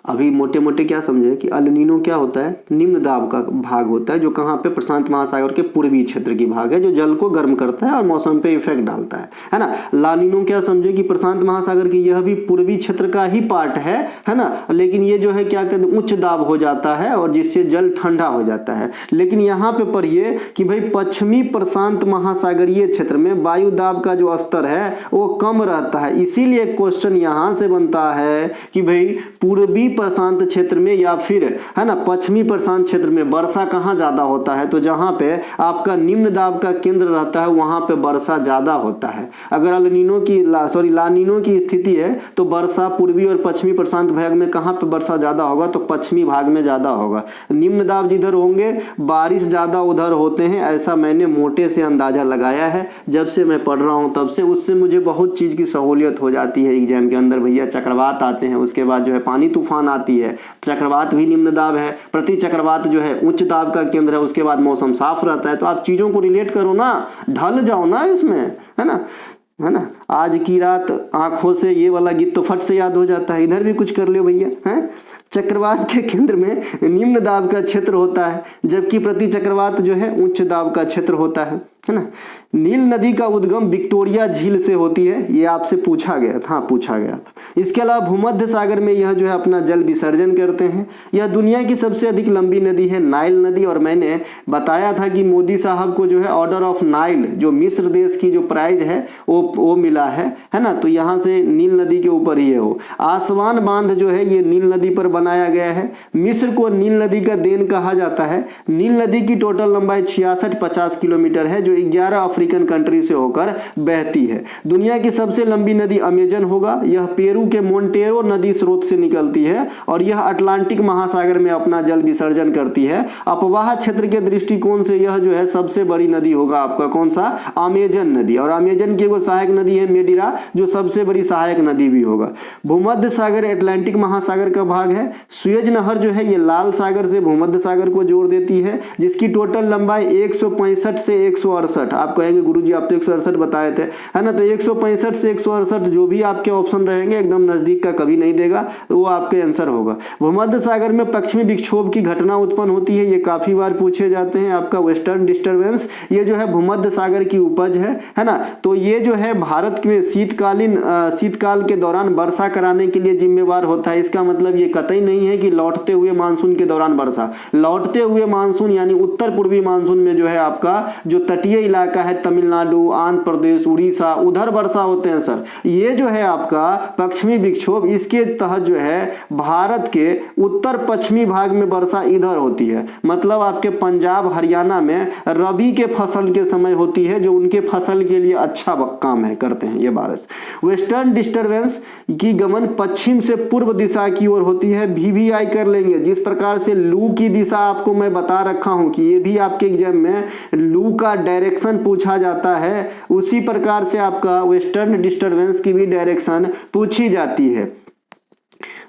अभी मोटे मोटे क्या समझे कि अल नीनो क्या होता है, निम्न दाब का भाग होता है जो कहाँ पे, प्रशांत महासागर के पूर्वी क्षेत्र की भाग है, जो जल को गर्म करता है और मौसम पे इफेक्ट डालता है ना। ला नीनो क्या समझे कि प्रशांत महासागर की यह भी पूर्वी क्षेत्र का ही पार्ट है ना, लेकिन ये जो है क्या कहते हैं, उच्च दाब हो जाता है और जिससे जल ठंडा हो जाता है। लेकिन यहाँ पे पढ़िए कि भाई पश्चिमी प्रशांत महासागरीय क्षेत्र में वायु दाब का जो स्तर है वो कम रहता है, इसीलिए क्वेश्चन यहाँ से बनता है कि भाई पूर्वी प्रशांत क्षेत्र में या फिर है ना पश्चिमी प्रशांत क्षेत्र में वर्षा कहाँ ज्यादा होता है, तो जहां पे आपका निम्न दाब का केंद्र रहता है वहां पे वर्षा ज्यादा होता है। अगर ला नीनो की स्थिति है तो वर्षा पूर्वी और पश्चिमी प्रशांत भाग में कहां पे वर्षा ज्यादा होगा, तो पश्चिमी भाग में ज्यादा होगा। निम्न दाब जिधर होंगे बारिश ज्यादा उधर होते हैं, ऐसा मैंने मोटे से अंदाजा लगाया है। जब से मैं पढ़ रहा हूं तब से, उससे मुझे बहुत चीज की सहूलियत हो जाती है एग्जाम के अंदर। भैया चक्रवात आते हैं, उसके बाद जो है पानी तूफान आती है, चक्रवात भी निम्न दाब है, प्रति चक्रवात जो है उच्च दाब का केंद्र है, उसके बाद मौसम साफ रहता है। तो आप चीजों को रिलेट करो ना, ढल जाओ ना इसमें, है ना। आज की रात आंखों से ये वाला गीत तो फट से याद हो जाता है, इधर भी कुछ कर लो भैया, हैं। चक्रवात के केंद्र में निम्न दाब का क्षेत्र होता है, जबकि प्रति चक्रवात जो है उच्च दाब का क्षेत्र होता है ना। नील नदी का उद्गम विक्टोरिया झील से होती है, ये आपसे पूछा गया था, पूछा गया था। इसके अलावा भूमध्य सागर में यह जो है अपना जल विसर्जन करते हैं। यह दुनिया की सबसे अधिक लंबी नदी है, नाइल नदी, और मैंने बताया था कि मोदी साहब को जो है ऑर्डर ऑफ नाइल, जो मिस्र देश की जो प्राइज है वो मिला है ना। तो यहाँ से नील नदी के ऊपर ही है वो। आसवान बांध जो है ये नील नदी पर बनाया गया है। मिस्र को नील नदी का देन कहा जाता है। नील नदी की टोटल लंबाई 66-50 किलोमीटर है, जो 11 अफ्रीकन कंट्री से होकर बहती है। दुनिया की सबसे लंबी नदी अमेजन होगा, यह पेरू के मोंटेरो नदी स्रोत से निकलती है और यह अटलांटिक महासागर में अपना जल विसर्जन करती है। अपवाह क्षेत्र के दृष्टिकोण से यह जो है सबसे बड़ी नदी होगा आपका कौन सा, अमेजन नदी, और अमेजन की वो सहायक नदी है मेडिरा, जो सबसे बड़ी सहायक नदी भी होगा। भूमध्य सागर अटलांटिक महासागर का भाग है। सुएज नहर जो है ये लाल सागर से भूमध्य सागर को जोड़ देती है, जिसकी टोटल लंबाई 165 से 168। आप कहेंगे गुरुजी आप तो 168 बताए थे, है ना। तो 165 से 168 जो भी आपके ऑप्शन रहेंगे एकदम नजदीक का कभी नहीं देगा, तो वो आपके आंसर होगा। भूमध्य सागर में पश्चिमी विक्षोभ की घटना उत्पन्न होती है, ये काफी बार पूछे जाते हैं। आपका वेस्टर्न डिस्टर्बेंस ये जो है भूमध्य सागर की उपज है ना। तो ये जो है भारत में शीतकाल के दौरान वर्षा कराने के लिए जिम्मेवार होता है। इसका मतलब ये कतई नहीं है कि लौटते हुए मानसून के दौरान वर्षा, लौटते हुए मानसून यानी उत्तर पूर्वी मानसून में जो है आपका जो तटीय इलाका है तमिलनाडु, आंध्र प्रदेश, उड़ीसा, उधर वर्षा होते हैं सर। ये जो है आपका पश्चिमी विक्षोभ, इसके तहत जो है भारत के उत्तर पश्चिमी भाग में वर्षा इधर होती है। मतलब आपके पंजाब हरियाणा में रबी के फसल के समय होती है, जो उनके फसल के लिए अच्छा काम है, करते हैं ये बारिश। वेस्टर्न डिस्टर्बेंस की गमन पश्चिम से पूर्व दिशा की ओर होती है। VVI कर लेंगे। जिस प्रकार से लू की दिशा आपको मैं बता रखा हूं कि ये भी आपके एग्जाम में लू का डायरेक्शन पूछा जाता है, उसी प्रकार से आपका वेस्टर्न डिस्टर्बेंस की भी डायरेक्शन पूछी जाती है।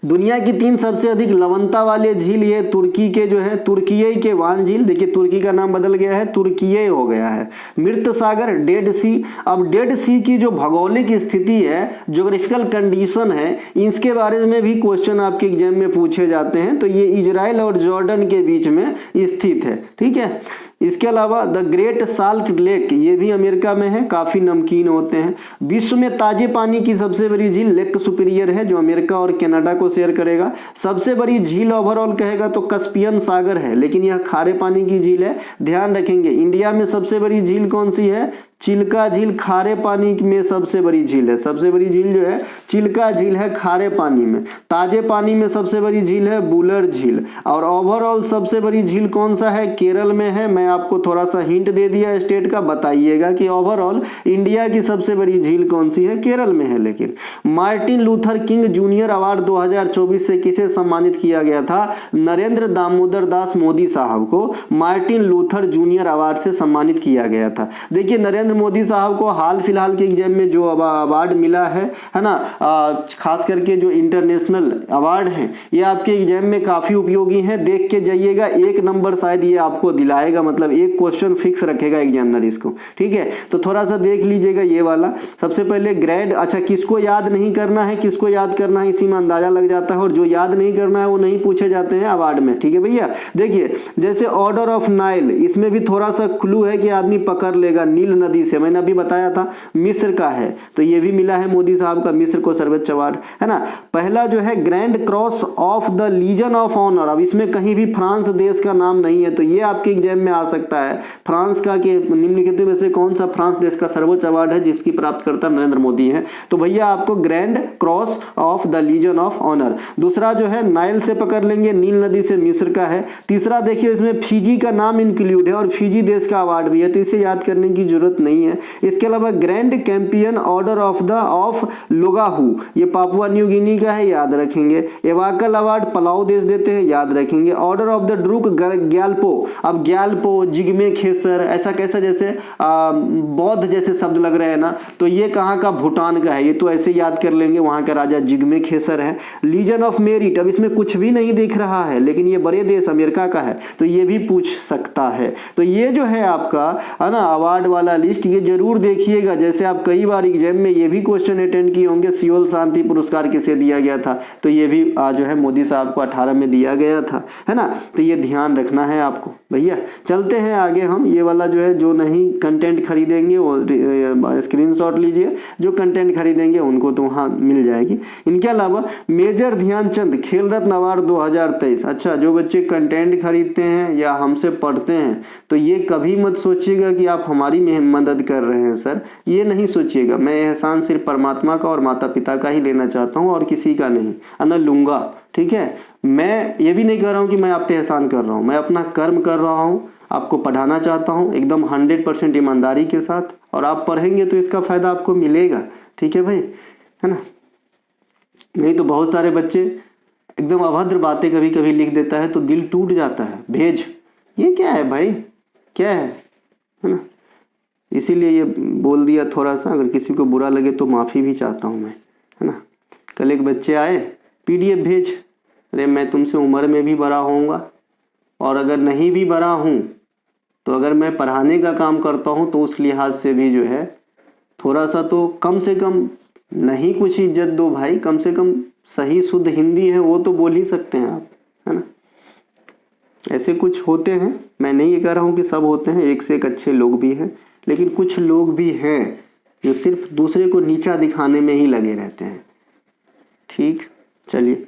दुनिया की 3 सबसे अधिक लवणता वाले झील ये तुर्की के जो है तुर्किये के वान झील, देखिए तुर्की का नाम बदल गया है, तुर्किये हो गया है। मृत सागर, डेड सी। अब डेड सी की जो भौगोलिक स्थिति है, ज्योग्राफिकल कंडीशन है, इसके बारे में भी क्वेश्चन आपके एग्जाम में पूछे जाते हैं। तो ये इजराइल और जॉर्डन के बीच में स्थित है, ठीक है। इसके अलावा द ग्रेट साल्ट लेक, ये भी अमेरिका में है, काफी नमकीन होते हैं। विश्व में ताजे पानी की सबसे बड़ी झील लेक सुपीरियर है, जो अमेरिका और कनाडा को शेयर करेगा। सबसे बड़ी झील ओवरऑल कहेगा तो कस्पियन सागर है, लेकिन यह खारे पानी की झील है, ध्यान रखेंगे। इंडिया में सबसे बड़ी झील कौन सी है, चिल्का झील, खारे पानी में सबसे बड़ी झील है। सबसे बड़ी झील जो है चिल्का झील है खारे पानी में। ताजे पानी में सबसे बड़ी झील है बुलर झील। और ओवरऑल सबसे बड़ी झील कौन सा है, केरल में है। मैं आपको थोड़ा सा हिंट दे दिया स्टेट का, बताइएगा कि ओवरऑल इंडिया की सबसे बड़ी झील कौन सी है, केरल में है। लेकिन Martin Luther king junior award 2024 से किसे सम्मानित किया गया था, नरेंद्र दामोदर दास मोदी साहब को मार्टिन लूथर जूनियर अवार्ड से सम्मानित किया गया था। देखिए नरेंद्र नरेंद्र मोदी साहब को हाल फिलहाल के एग्जाम में जो अवार्ड मिला है ना, खास करके जो इंटरनेशनल अवार्ड हैं, ये आपके एग्जाम में काफ़ी उपयोगी हैं। देख के जाइएगा, 1 नंबर शायद ये आपको दिलाएगा, मतलब एक क्वेश्चन फिक्स रखेगा एग्जामिनर इसको, ठीक है। तो थोड़ा सा देख लीजिएगा ये वाला। सबसे पहले ग्रेड, अच्छा किसको याद नहीं करना है, किसको याद करना है, इसी में अंदाजा लग जाता है। और जो याद नहीं करना है वो नहीं पूछे जाते हैं अवार्ड में, ठीक है भैया। देखिए जैसे ऑर्डर ऑफ नाइल, इसमें भी थोड़ा सा क्लू है कि आदमी पकड़ लेगा। नील नदी से, मैंने अभी बताया था मिस्र का है, तो ये भी मिला है मोदी साहब का, मिस्र को सर्वोच्च अवार्ड, है ना। पहला जो है grand cross of the legion of honour, अब इसमें कहीं भी फ्रांस देश का नाम नहीं है, तो ये आपके एग्जाम में आ सकता है। फ्रांस का के निम्नलिखित में से कौन सा फ्रांस देश का सर्वोच्च अवार्ड है जिसकी प्राप्तकर्ता नरेंद्र मोदी है, तो भैया आपको grand cross of the legion of honour. दूसरा जो है नाइल से पकड़ लेंगे, नील नदी से मिस्र का है। तीसरा देखिए इसमें फिजी का नाम इंक्लूड है और फिजी देश का अवार्ड भी है, तो इसे याद करने की जरूरत नहीं है। इसके अलावा ग्रैंड कैंपियन ऑर्डर ऑफ लोगाहू, ये पापुआ न्यू गिनी का है, याद रखेंगे। एवाकल अवार्ड पलाऊ देश देते हैं, याद रखेंगे। Order of the Druk Gyalpo, अब ग्याल्पो, जिग्मे खेसर, ऐसा कैसा जैसे बौद्ध जैसे शब्द लग रहे हैं ना, तो ये कहाँ का, भूटान का है, ये तो ऐसे याद कर लेंगे, वहां का राजा जिग्मे खेसर है। लीजन ऑफ मेरिट, अब इसमें कुछ भी नहीं दिख रहा है लेकिन ये बड़े देश अमेरिका का है, तो ये भी पूछ सकता है। तो ये जो है आपका, है ना, अवार्ड वाला लिस्ट, ये जरूर देखिएगा। जैसे आप कई बार एग्जाम में ये भी क्वेश्चन अटेंड किए होंगे, सियोल शांति पुरस्कार किसे दिया गया था, तो ये भी जो है मोदी साहब को 18 में दिया गया था, है ना। तो ये ध्यान रखना है आपको भैया। चलते हैं आगे हम, ये वाला जो है, जो नहीं कंटेंट खरीदेंगे वो स्क्रीनशॉट लीजिए, जो कंटेंट खरीदेंगे उनको तो वहाँ मिल जाएगी। इनके अलावा मेजर ध्यानचंद खेल रत्न अवार्ड 2023, अच्छा जो बच्चे कंटेंट खरीदते हैं या हमसे पढ़ते हैं, तो ये कभी मत सोचिएगा कि आप हमारी मदद कर रहे हैं सर, ये नहीं सोचिएगा। मैं एहसान सिर्फ परमात्मा का और माता पिता का ही लेना चाहता हूँ और किसी का नहीं, अना लूंगा, ठीक है। मैं ये भी नहीं कर रहा हूँ कि मैं आप पे एहसान कर रहा हूँ, मैं अपना कर्म कर रहा हूँ, आपको पढ़ाना चाहता हूँ एकदम 100% ईमानदारी के साथ, और आप पढ़ेंगे तो इसका फायदा आपको मिलेगा, ठीक है भाई, है ना। नहीं तो बहुत सारे बच्चे एकदम अभद्र बातें कभी कभी लिख देता है तो दिल टूट जाता है, भेज, ये क्या है भाई, क्या है ना। इसीलिए ये बोल दिया थोड़ा सा, अगर किसी को बुरा लगे तो माफ़ी भी चाहता हूँ मैं, है ना। कल एक बच्चे आए, PDF भेज, अरे मैं तुमसे उम्र में भी बड़ा होऊंगा, और अगर नहीं भी बड़ा हूँ तो अगर मैं पढ़ाने का काम करता हूँ तो उस लिहाज से भी जो है थोड़ा सा तो कम से कम नहीं कुछ इज्जत दो भाई, कम से कम सही शुद्ध हिंदी है वो तो बोल ही सकते हैं आप, है ना। ऐसे कुछ होते हैं, मैं नहीं ये कह रहा हूँ कि सब होते हैं, एक से एक अच्छे लोग भी हैं, लेकिन कुछ लोग भी हैं जो सिर्फ दूसरे को नीचा दिखाने में ही लगे रहते हैं, ठीक। चलिए,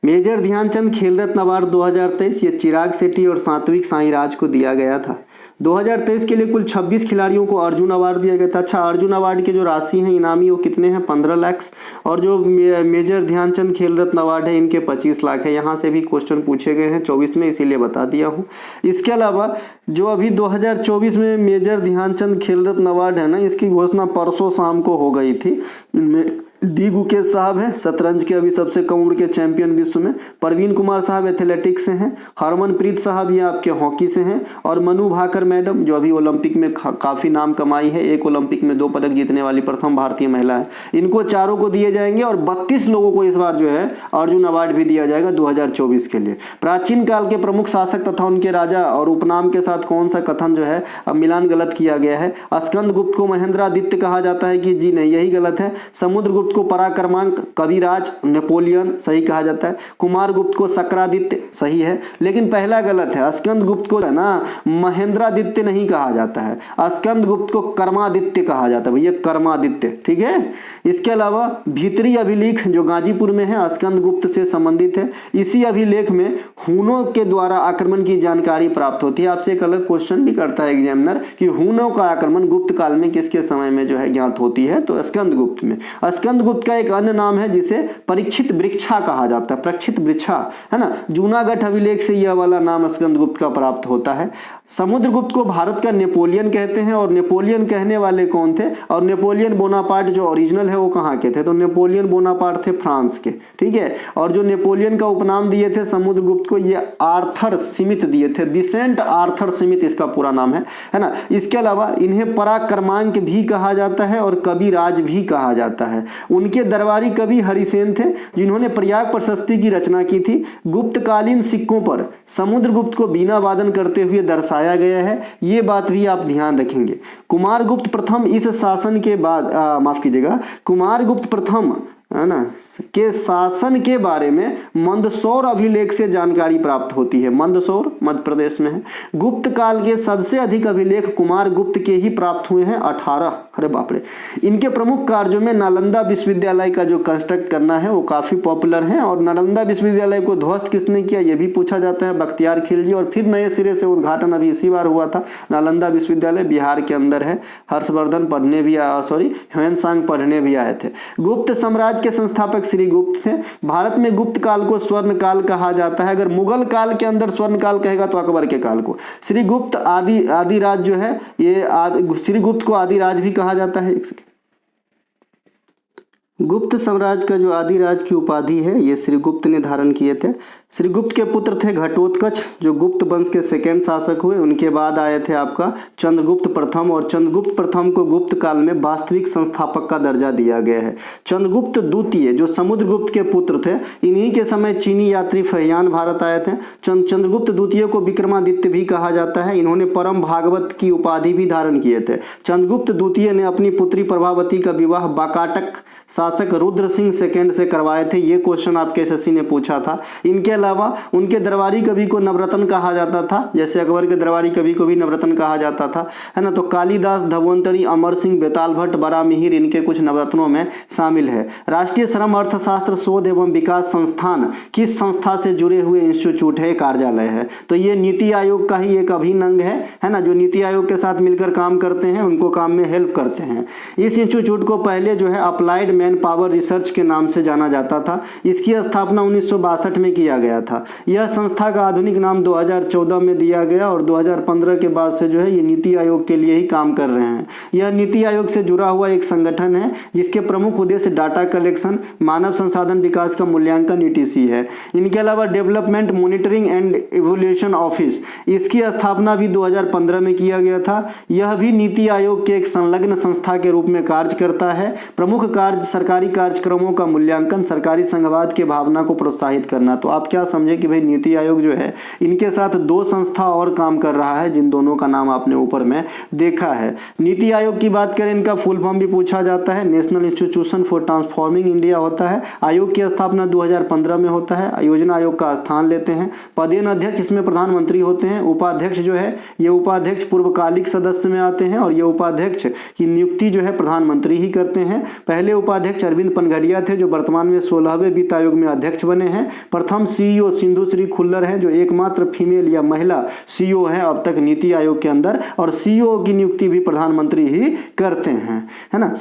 मेजर ध्यानचंद खेल रत्न अवार्ड 2023, ये चिराग शेट्टी और सात्विक साईराज को दिया गया था। 2023 के लिए कुल 26 खिलाड़ियों को अर्जुन अवार्ड दिया गया था। अच्छा, अर्जुन अवार्ड की जो राशि है इनामी वो कितने हैं, 15 लाख, और जो मेजर ध्यानचंद खेल रत्न अवार्ड है इनके 25 लाख है। यहाँ से भी क्वेश्चन पूछे गए हैं 24 में, इसीलिए बता दिया हूँ। इसके अलावा जो अभी 2024 में मेजर ध्यानचंद खेल रत्न अवार्ड है ना, इसकी घोषणा परसों शाम को हो गई थी। इनमें डी गुकेश साहब हैं, शतरंज के अभी सबसे कम उम्र के चैंपियन विश्व में, प्रवीण कुमार साहब एथलेटिक्स से हैं, हरमनप्रीत साहब ये आपके हॉकी से हैं, और मनु भाकर मैडम जो अभी ओलंपिक में काफ़ी नाम कमाई है, एक ओलंपिक में 2 पदक जीतने वाली प्रथम भारतीय महिला है। इनको चारों को दिए जाएंगे, और 32 लोगों को इस बार जो है अर्जुन अवार्ड भी दिया जाएगा 2024 के लिए। प्राचीन काल के प्रमुख शासक तथा उनके राजा और उपनाम के साथ कौन सा कथन जो है अब मिलान गलत किया गया है। स्कंद गुप्त को महेंद्रादित्य कहा जाता है कि जी नहीं, यही गलत है। समुद्र गुप्त को पराक्रमांक, कविराज, नेपोलियन सही कहा जाता है। कुमार गुप्त को शक्रादित्य सही है, लेकिन पहला गलत है। स्कंद गुप्त को है ना महेंद्रादित्य नहीं कहा जाता है, स्कंद गुप्त को कर्मादित्य कहा जाता है, भैया कर्मादित्य, ठीक है। इसके अलावा भीतरी अभिलेख जो गाजीपुर में है स्कंद गुप्त से संबंधित है। इसी अभिलेख में हुनों के द्वारा आक्रमण की जानकारी प्राप्त होती है। आपसे एक अलग क्वेश्चन भी करता है एग्जामिनर कि हुनों का आक्रमण गुप्त काल में किसके समय में जो है ज्ञात होती है, तो स्कंद गुप्त में। स्कंद गुप्त का एक अन्य नाम है जिसे परीक्षित वृक्षा कहा जाता है, परीक्षित वृक्षा, है ना। जूनागढ़ अभिलेख से यह वाला नाम स्कंद गुप्त का प्राप्त होता है। समुद्रगुप्त को भारत का नेपोलियन कहते हैं, और नेपोलियन कहने वाले कौन थे, और नेपोलियन बोनापार्ट जो ओरिजिनल है वो कहाँ के थे, तो नेपोलियन बोनापार्ट थे फ्रांस के, ठीक है। और जो नेपोलियन का उपनाम दिए थे समुद्रगुप्त को, ये आर्थर स्मिथ दिए थे, विसेंट आर्थर स्मिथ इसका पूरा नाम है ना। इसके अलावा इन्हें पराक्रमांक भी कहा जाता है और कविराज भी कहा जाता है। उनके दरबारी कवि हरिसेन थे, जिन्होंने प्रयाग प्रशस्ति की रचना की थी। गुप्तकालीन सिक्कों पर समुद्रगुप्त को बीना वादन करते हुए दर्शाया गया है, ये बात भी आप ध्यान रखेंगे। कुमारगुप्त प्रथम इस शासन के बाद माफ कीजिएगा, कुमारगुप्त प्रथम है ना के शासन के बारे में मंदसौर अभिलेख से जानकारी प्राप्त होती है। मंदसौर मध्य प्रदेश में है। गुप्त काल के सबसे अधिक अभिलेख कुमार गुप्त के ही प्राप्त हुए हैं, 18। अरे बाप रे। इनके प्रमुख कार्यों में नालंदा विश्वविद्यालय का जो कंस्ट्रक्ट करना है वो काफी पॉपुलर है, और नालंदा विश्वविद्यालय को ध्वस्त किसने किया ये भी पूछा जाता है, बख्तियार खिलजी। और फिर नए सिरे से उद्घाटन अभी इसी बार हुआ था। नालंदा विश्वविद्यालय बिहार के अंदर है। हर्षवर्धन पढ़ने भी ह्वेनसांग पढ़ने भी आए थे। गुप्त साम्राज्य के संस्थापक श्री गुप्त थे। भारत में गुप्त काल को स्वर्ण काल कहा जाता है। अगर मुगल काल के अंदर स्वर्ण काल कहेगा तो अकबर के काल को। श्री गुप्त आदिराज जो है, ये श्री गुप्त को आदिराज भी कहा जाता है। गुप्त साम्राज्य का जो आदिराज की उपाधि है ये श्री गुप्त ने धारण किए थे। श्री गुप्त के पुत्र थे घटोत्कच, जो गुप्त वंश के सेकेंड शासक हुए। उनके बाद आए थे आपका चंद्रगुप्त प्रथम, और चंद्रगुप्त प्रथम को गुप्त काल में वास्तविक संस्थापक का दर्जा दिया गया है। चंद्रगुप्त द्वितीय जो समुद्रगुप्त के पुत्र थे, इन्हीं के समय चीनी यात्री फहियान भारत आए थे। चंद्रगुप्त द्वितीय को विक्रमादित्य भी कहा जाता है। इन्होंने परम भागवत की उपाधि भी धारण किए थे। चंद्रगुप्त द्वितीय ने अपनी पुत्री प्रभावती का विवाह बाकाटक शासक रुद्र सिंह सेकेंड से करवाए थे। ये क्वेश्चन आपके एसएससी ने पूछा था। इनके अलावा उनके दरबारी कवि को नवरत्न कहा जाता था, जैसे अकबर के दरबारी कवि को भी नवरत्न कहा जाता था, है ना। तो कालिदास, धन्वंतरी, अमर सिंह, बेताल भट्ट, बड़ा मिहिर इनके कुछ नवरत्नों में शामिल है। राष्ट्रीय श्रम अर्थशास्त्र शोध एवं विकास संस्थान किस संस्था से जुड़े हुए इंस्टीट्यूट है, कार्यालय है। तो ये नीति आयोग का ही एक अभिन्न अंग है ना, जो नीति आयोग के साथ मिलकर काम करते हैं, उनको काम में हेल्प करते हैं। इस इंस्टीट्यूट को पहले जो है अप्लाइड मैन पावर रिसर्च के नाम से जाना जाता था। इसकी स्थापना 1962 में किया गया था। यह संस्था का आधुनिक नाम 2014 में दिया गया, और 2015 के बाद से जो है ये नीति आयोग के लिए ही काम कर रहे हैं। यह नीति आयोग से जुड़ा हुआ एक संगठन है, जिसके प्रमुख उद्देश्य डाटा कलेक्शन, मानव संसाधन विकास का मूल्यांकन ETC है। इनके अलावा development monitoring and evolution office, इसकी स्थापना भी 2015 में किया गया था। यह भी नीति आयोग के एक संलग्न संस्था के रूप में कार्य करता है। प्रमुख कार्य सरकारी कार्यक्रमों का मूल्यांकन, सरकारी संघवाद के भावना को प्रोत्साहित करना। तो आप क्या समझे कि भाई नीति आयोग जो है, इनके साथ 2 संस्था और काम कर रहा है, जिन दोनों का नाम आपने ऊपर में देखा है। नीति आयोग की बात करें, इनका फुल फॉर्म भी पूछा जाता है, national institution for transforming India होता है। आयोग की स्थापना 2015 में होता है। योजना आयोग का स्थान लेते हैं। पदेन अध्यक्ष, इसमें प्रधानमंत्री होते हैं। उपाध्यक्ष जो है, ये उपाध्यक्ष पूर्वकालिक सदस्य में आते हैं, और ये उपाध्यक्ष की नियुक्ति जो है प्रधानमंत्री ही करते हैं। पहले उपाध्यक्ष अरविंद पनघड़िया थे, जो वर्तमान में 16वें वित्त आयोग में अध्यक्ष बने हैं। प्रथम CEO सिंधुश्री खुल्लर हैं, जो एकमात्र फीमेल या महिला CEO है अब तक नीति आयोग के अंदर, और CEO की नियुक्ति भी प्रधानमंत्री ही करते हैं, है ना।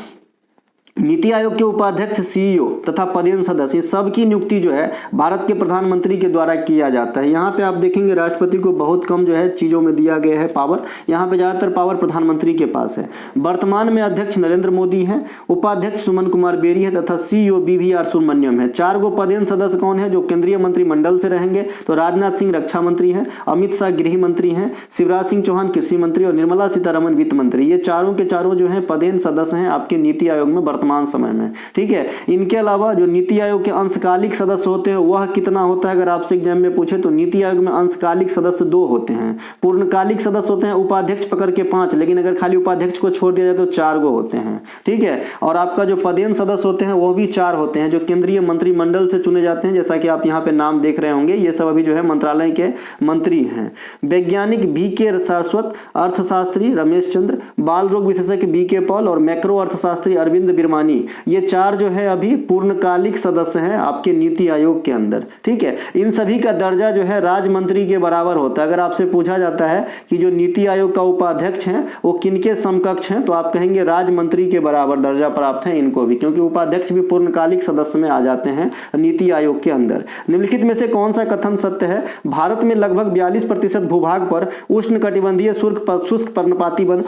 नीति आयोग के उपाध्यक्ष, CEO तथा पदेन सदस्य, सबकी नियुक्ति जो है भारत के प्रधानमंत्री के द्वारा किया जाता है। यहाँ पे आप देखेंगे राष्ट्रपति को बहुत कम जो है चीजों में दिया गया है पावर, यहाँ पे ज्यादातर पावर प्रधानमंत्री के पास है। वर्तमान में अध्यक्ष नरेंद्र मोदी हैं, उपाध्यक्ष सुमन कुमार बेरी है तथा CEO BVR सुब्रमण्यम है। 4 गो पदेन सदस्य कौन है जो केंद्रीय मंत्रिमंडल से रहेंगे, तो राजनाथ सिंह रक्षा मंत्री हैं, अमित शाह गृह मंत्री हैं, शिवराज सिंह चौहान कृषि मंत्री, और निर्मला सीतारमण वित्त मंत्री। ये चारों के चारों जो है पदेन सदस्य हैं आपके नीति आयोग में वर्तमान समय में, ठीक है। इनके अलावा जो नीति आयोग के अंशकालिक सदस्य होते हैं वह कितना होता है, अगर आपसे एग्जाम में पूछे तो नीति आयोग में अंशकालिक सदस्य 2 होते हैं। पूर्णकालिक सदस्य होते हैं उपाध्यक्ष पकड़ के 5, लेकिन अगर खाली उपाध्यक्ष को छोड़ दिया जाए तो 4 गो होते हैं, ठीक है। और आपका जो पदेन सदस्य होते हैं वो भी 4 होते हैं, जो केंद्रीय मंत्रिमंडल से चुने जाते हैं, जैसा कि आप यहाँ पे नाम देख रहे होंगे। ये सब अभी जो है मंत्रालय के मंत्री हैं। वैज्ञानिक BK सारस्वत, अर्थशास्त्री रमेश चंद्र, बाल रोग विशेषज्ञ BK पॉल, और मैक्रो अर्थशास्त्री अरविंद बिरमा मानी, ये 4 जो है अभी पूर्णकालिक सदस्य हैं आपके नीति आयोग के अंदर। ठीक है, इन सभी का दर्जा जो है राज्य मंत्री के बराबर होता है। अगर आपसे पूछा जाता है कि जो नीति आयोग का उपाध्यक्ष हैं वो किनके समकक्ष हैं, तो आप कहेंगे राज्य मंत्री के बराबर दर्जा प्राप्त है इनको भी, क्योंकि उपाध्यक्ष भी पूर्णकालिक सदस्य में आ जाते हैं नीति आयोग के अंदर। निम्नलिखित में से कौन सा कथन सत्य है? भारत में लगभग 42% भूभाग पर उष्णकटिबंधीय शुष्क पर्णपाती वन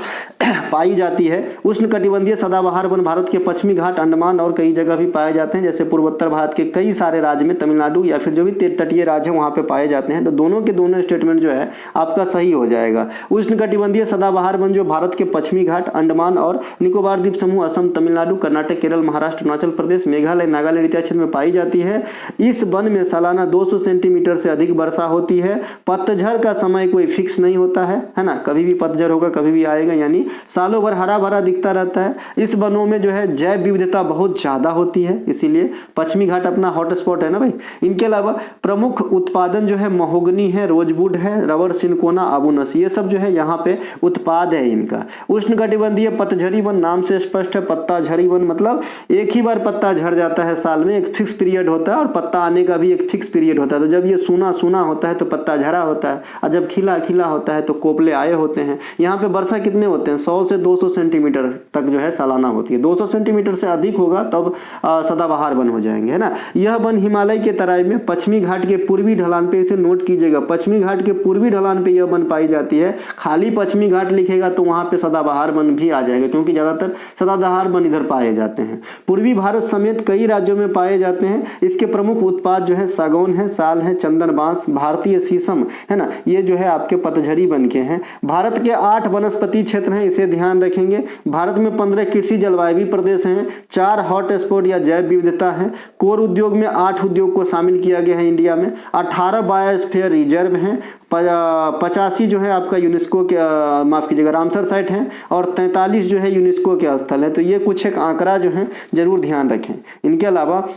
पाई जाती है। उष्णकटिबंधीय सदाबहार वन भारत के पश्चिमी घाट, अंडमान और कई जगह भी पाए जाते हैं, जैसे पूर्वोत्तर भारत के कई सारे राज्य में, तमिलनाडु या फिर जो भी तटीय राज्य है वहां पे पाए जाते हैं। तो दोनों के दोनों स्टेटमेंट जो है आपका सही हो जाएगा। उष्णकटिबंधीय सदाबहार वन जो भारत के पश्चिमी घाट, अंडमान और निकोबार द्वीप समूह, असम, तमिलनाडु, कर्नाटक, केरल, महाराष्ट्र, अरुणाचल प्रदेश, मेघालय, नागालैंड इत्यादि क्षेत्र में पाई जाती है। इस वन में सालाना 200 सेंटीमीटर से अधिक वर्षा होती है। पतझड़ का समय कोई फिक्स नहीं होता है ना, कभी भी पतझड़ होगा, कभी भी आएगा, यानी सालों भर हरा भरा दिखता रहता है। इस वनों में जो है जैव विविधता बहुत ज्यादा होती है, इसीलिए पश्चिमी घाट अपना हॉटस्पॉट है ना भाई। इनके अलावा प्रमुख उत्पादन जो है महोगनी है, रोजवुड है, रबर, सिनकोना, आबूनस, ये सब जो है यहाँ पे उत्पाद है इनका। उष्णकटिबंधीय पतझड़ी वन नाम से स्पष्ट है। पत्ता झड़ी वन मतलब एक ही बार पत्ता झड़ जाता है साल में, एक फिक्स पीरियड होता है, और पत्ता आने का भी एक फिक्स पीरियड होता है। तो जब ये सूना सूना होता है तो पत्ता झड़ा होता है, और जब खिला खिला होता है तो कोपले आए होते हैं। यहाँ पे वर्षा कितने होते हैं? 100 से 200 सेंटीमीटर तक जो है सालाना होती है। 200 सेंटीमीटर से अधिक होगा तब सदाबहार वन हो जाएंगे, है ना। यह वन हिमालय के तराई में पश्चिमी घाट के पूर्वी ढलान पे, इसे नोट कीजिएगा, पश्चिमी घाट के पूर्वी ढलान पे यह वन पाई जाती है। खाली पश्चिमी घाट लिखेगा तो वहां पे सदाबहार वन भी आ जाएगा, क्योंकि ज्यादातर सदाबहार वन इधर पाए जाते हैं। पूर्वी भारत समेत कई राज्यों में पाए जाते हैं। इसके प्रमुख उत्पाद जो है सागौन है, साल है, चंदन बांस, भारतीय शीशम, है ना, ये जो है आपके पतझड़ी वन के हैं। भारत के 8 वनस्पति क्षेत्र हैं, इसे ध्यान रखेंगे। भारत में 15 कृषि जलवायु प्रदेश हैं, 4 हॉट स्पॉट या जैव विविधता है। कोर उद्योग में 8 उद्योग को शामिल किया गया है इंडिया में। 18 बायोस्फीयर रिजर्व हैं, 85 जो है आपका यूनेस्को के माफ कीजिएगा रामसर साइट है, और 43 जो है यूनेस्को के स्थल है। तो ये कुछ एक आंकड़ा जो है जरूर ध्यान रखें। इनके अलावा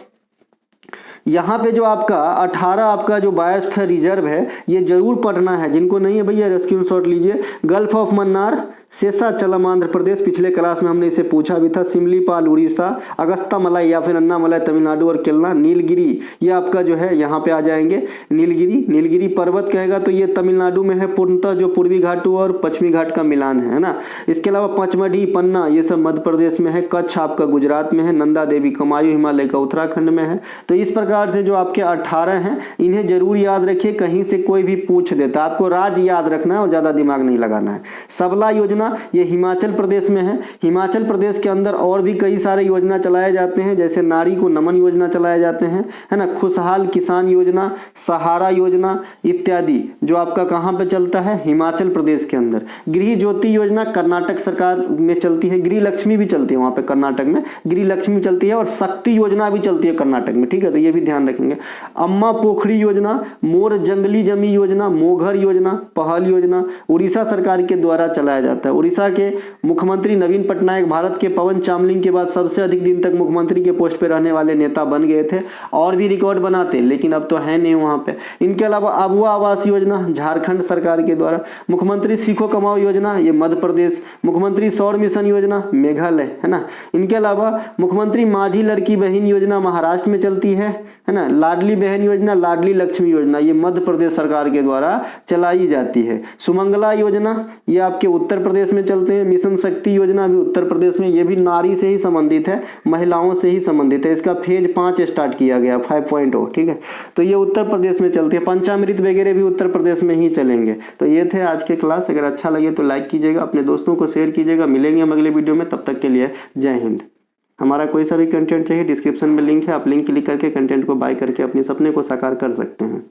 यहाँ पे जो आपका 18 आपका जो बायोस्फीयर रिजर्व है ये जरूर पढ़ना है, जिनको नहीं है भैया स्क्रीनशॉट लीजिए। गल्फ ऑफ मन्नार, शेषाचलम आंध्र प्रदेश, पिछले क्लास में हमने इसे पूछा भी था। सिमलीपाल उड़ीसा, अगस्ता मलाई या फिर अन्नामलाई तमिलनाडु और केलना, नीलगिरी ये आपका जो है यहाँ पे आ जाएंगे। नीलगिरी पर्वत कहेगा तो ये तमिलनाडु में है, पूर्णतः जो पूर्वी घाटों और पश्चिमी घाट का मिलान है ना। इसके अलावा पचमढ़ी, पन्ना ये सब मध्य प्रदेश में है। कच्छ आपका गुजरात में है। नंदा देवी कमायू हिमालय का उत्तराखंड में है। तो इस प्रकार से जो आपके 18 हैं इन्हें जरूर याद रखिए, कहीं से कोई भी पूछ देता, आपको राज्य याद रखना है और ज्यादा दिमाग नहीं लगाना है। सबला योजना ये हिमाचल प्रदेश में है। हिमाचल प्रदेश के अंदर और भी कई सारे योजना चलाए जाते हैं, जैसे नारी को नमन योजना चलाए जाते हैं, है ना, खुशहाल किसान योजना, सहारा योजना इत्यादि जो आपका कहाँ पे चलता है? हिमाचल प्रदेश के अंदर। गृह ज्योति योजना कर्नाटक सरकार में चलती है। गृह लक्ष्मी भी चलती है वहां पे कर्नाटक में, गृह लक्ष्मी चलती है, और शक्ति योजना भी चलती है कर्नाटक में। ठीक है, तो ये भी ध्यान रखेंगे। अम्मा पोखरी योजना, मोर जंगली जमी योजना, मोघर योजना, पहल योजना उड़ीसा सरकार के द्वारा चलाया जाता है। उड़ीसा के मुख्यमंत्री नवीन पटनायक भारत के पवन चामलिंग के बाद सबसे अधिक दिन तक मुख्यमंत्री के पोस्ट पे रहने वाले नेता बन गए थे, और भी रिकॉर्ड बनाते, लेकिन अब तो है नहीं वहां पे। इनके अलावा अबुआ आवास योजना झारखंड सरकार के द्वारा। मुख्यमंत्री सीखो कमाओ योजना ये मध्य प्रदेश। मुख्यमंत्री सौर मिशन योजना मेघालय, है ना। इनके अलावा मुख्यमंत्री माझी लड़की बहन योजना महाराष्ट्र में चलती है ना। लाडली बहन योजना, लाडली लक्ष्मी योजना ये मध्य प्रदेश सरकार के द्वारा चलाई जाती है। सुमंगला योजना ये आपके उत्तर प्रदेश में चलते हैं। मिशन शक्ति योजना भी उत्तर प्रदेश में, ये भी नारी से ही संबंधित है, महिलाओं से ही संबंधित है। इसका फेज 5 स्टार्ट किया गया 5.0, ठीक है, तो ये उत्तर प्रदेश में चलती है। पंचामृत वगैरह भी उत्तर प्रदेश में ही चलेंगे। तो ये थे आज के क्लास। अगर अच्छा लगे तो लाइक कीजिएगा, अपने दोस्तों को शेयर कीजिएगा। मिलेंगे हम अगले वीडियो में, तब तक के लिए जय हिंद। हमारा कोई सा भी कंटेंट चाहिए डिस्क्रिप्शन में लिंक है, आप लिंक क्लिक करके कंटेंट को बाय करके अपने सपने को साकार कर सकते हैं।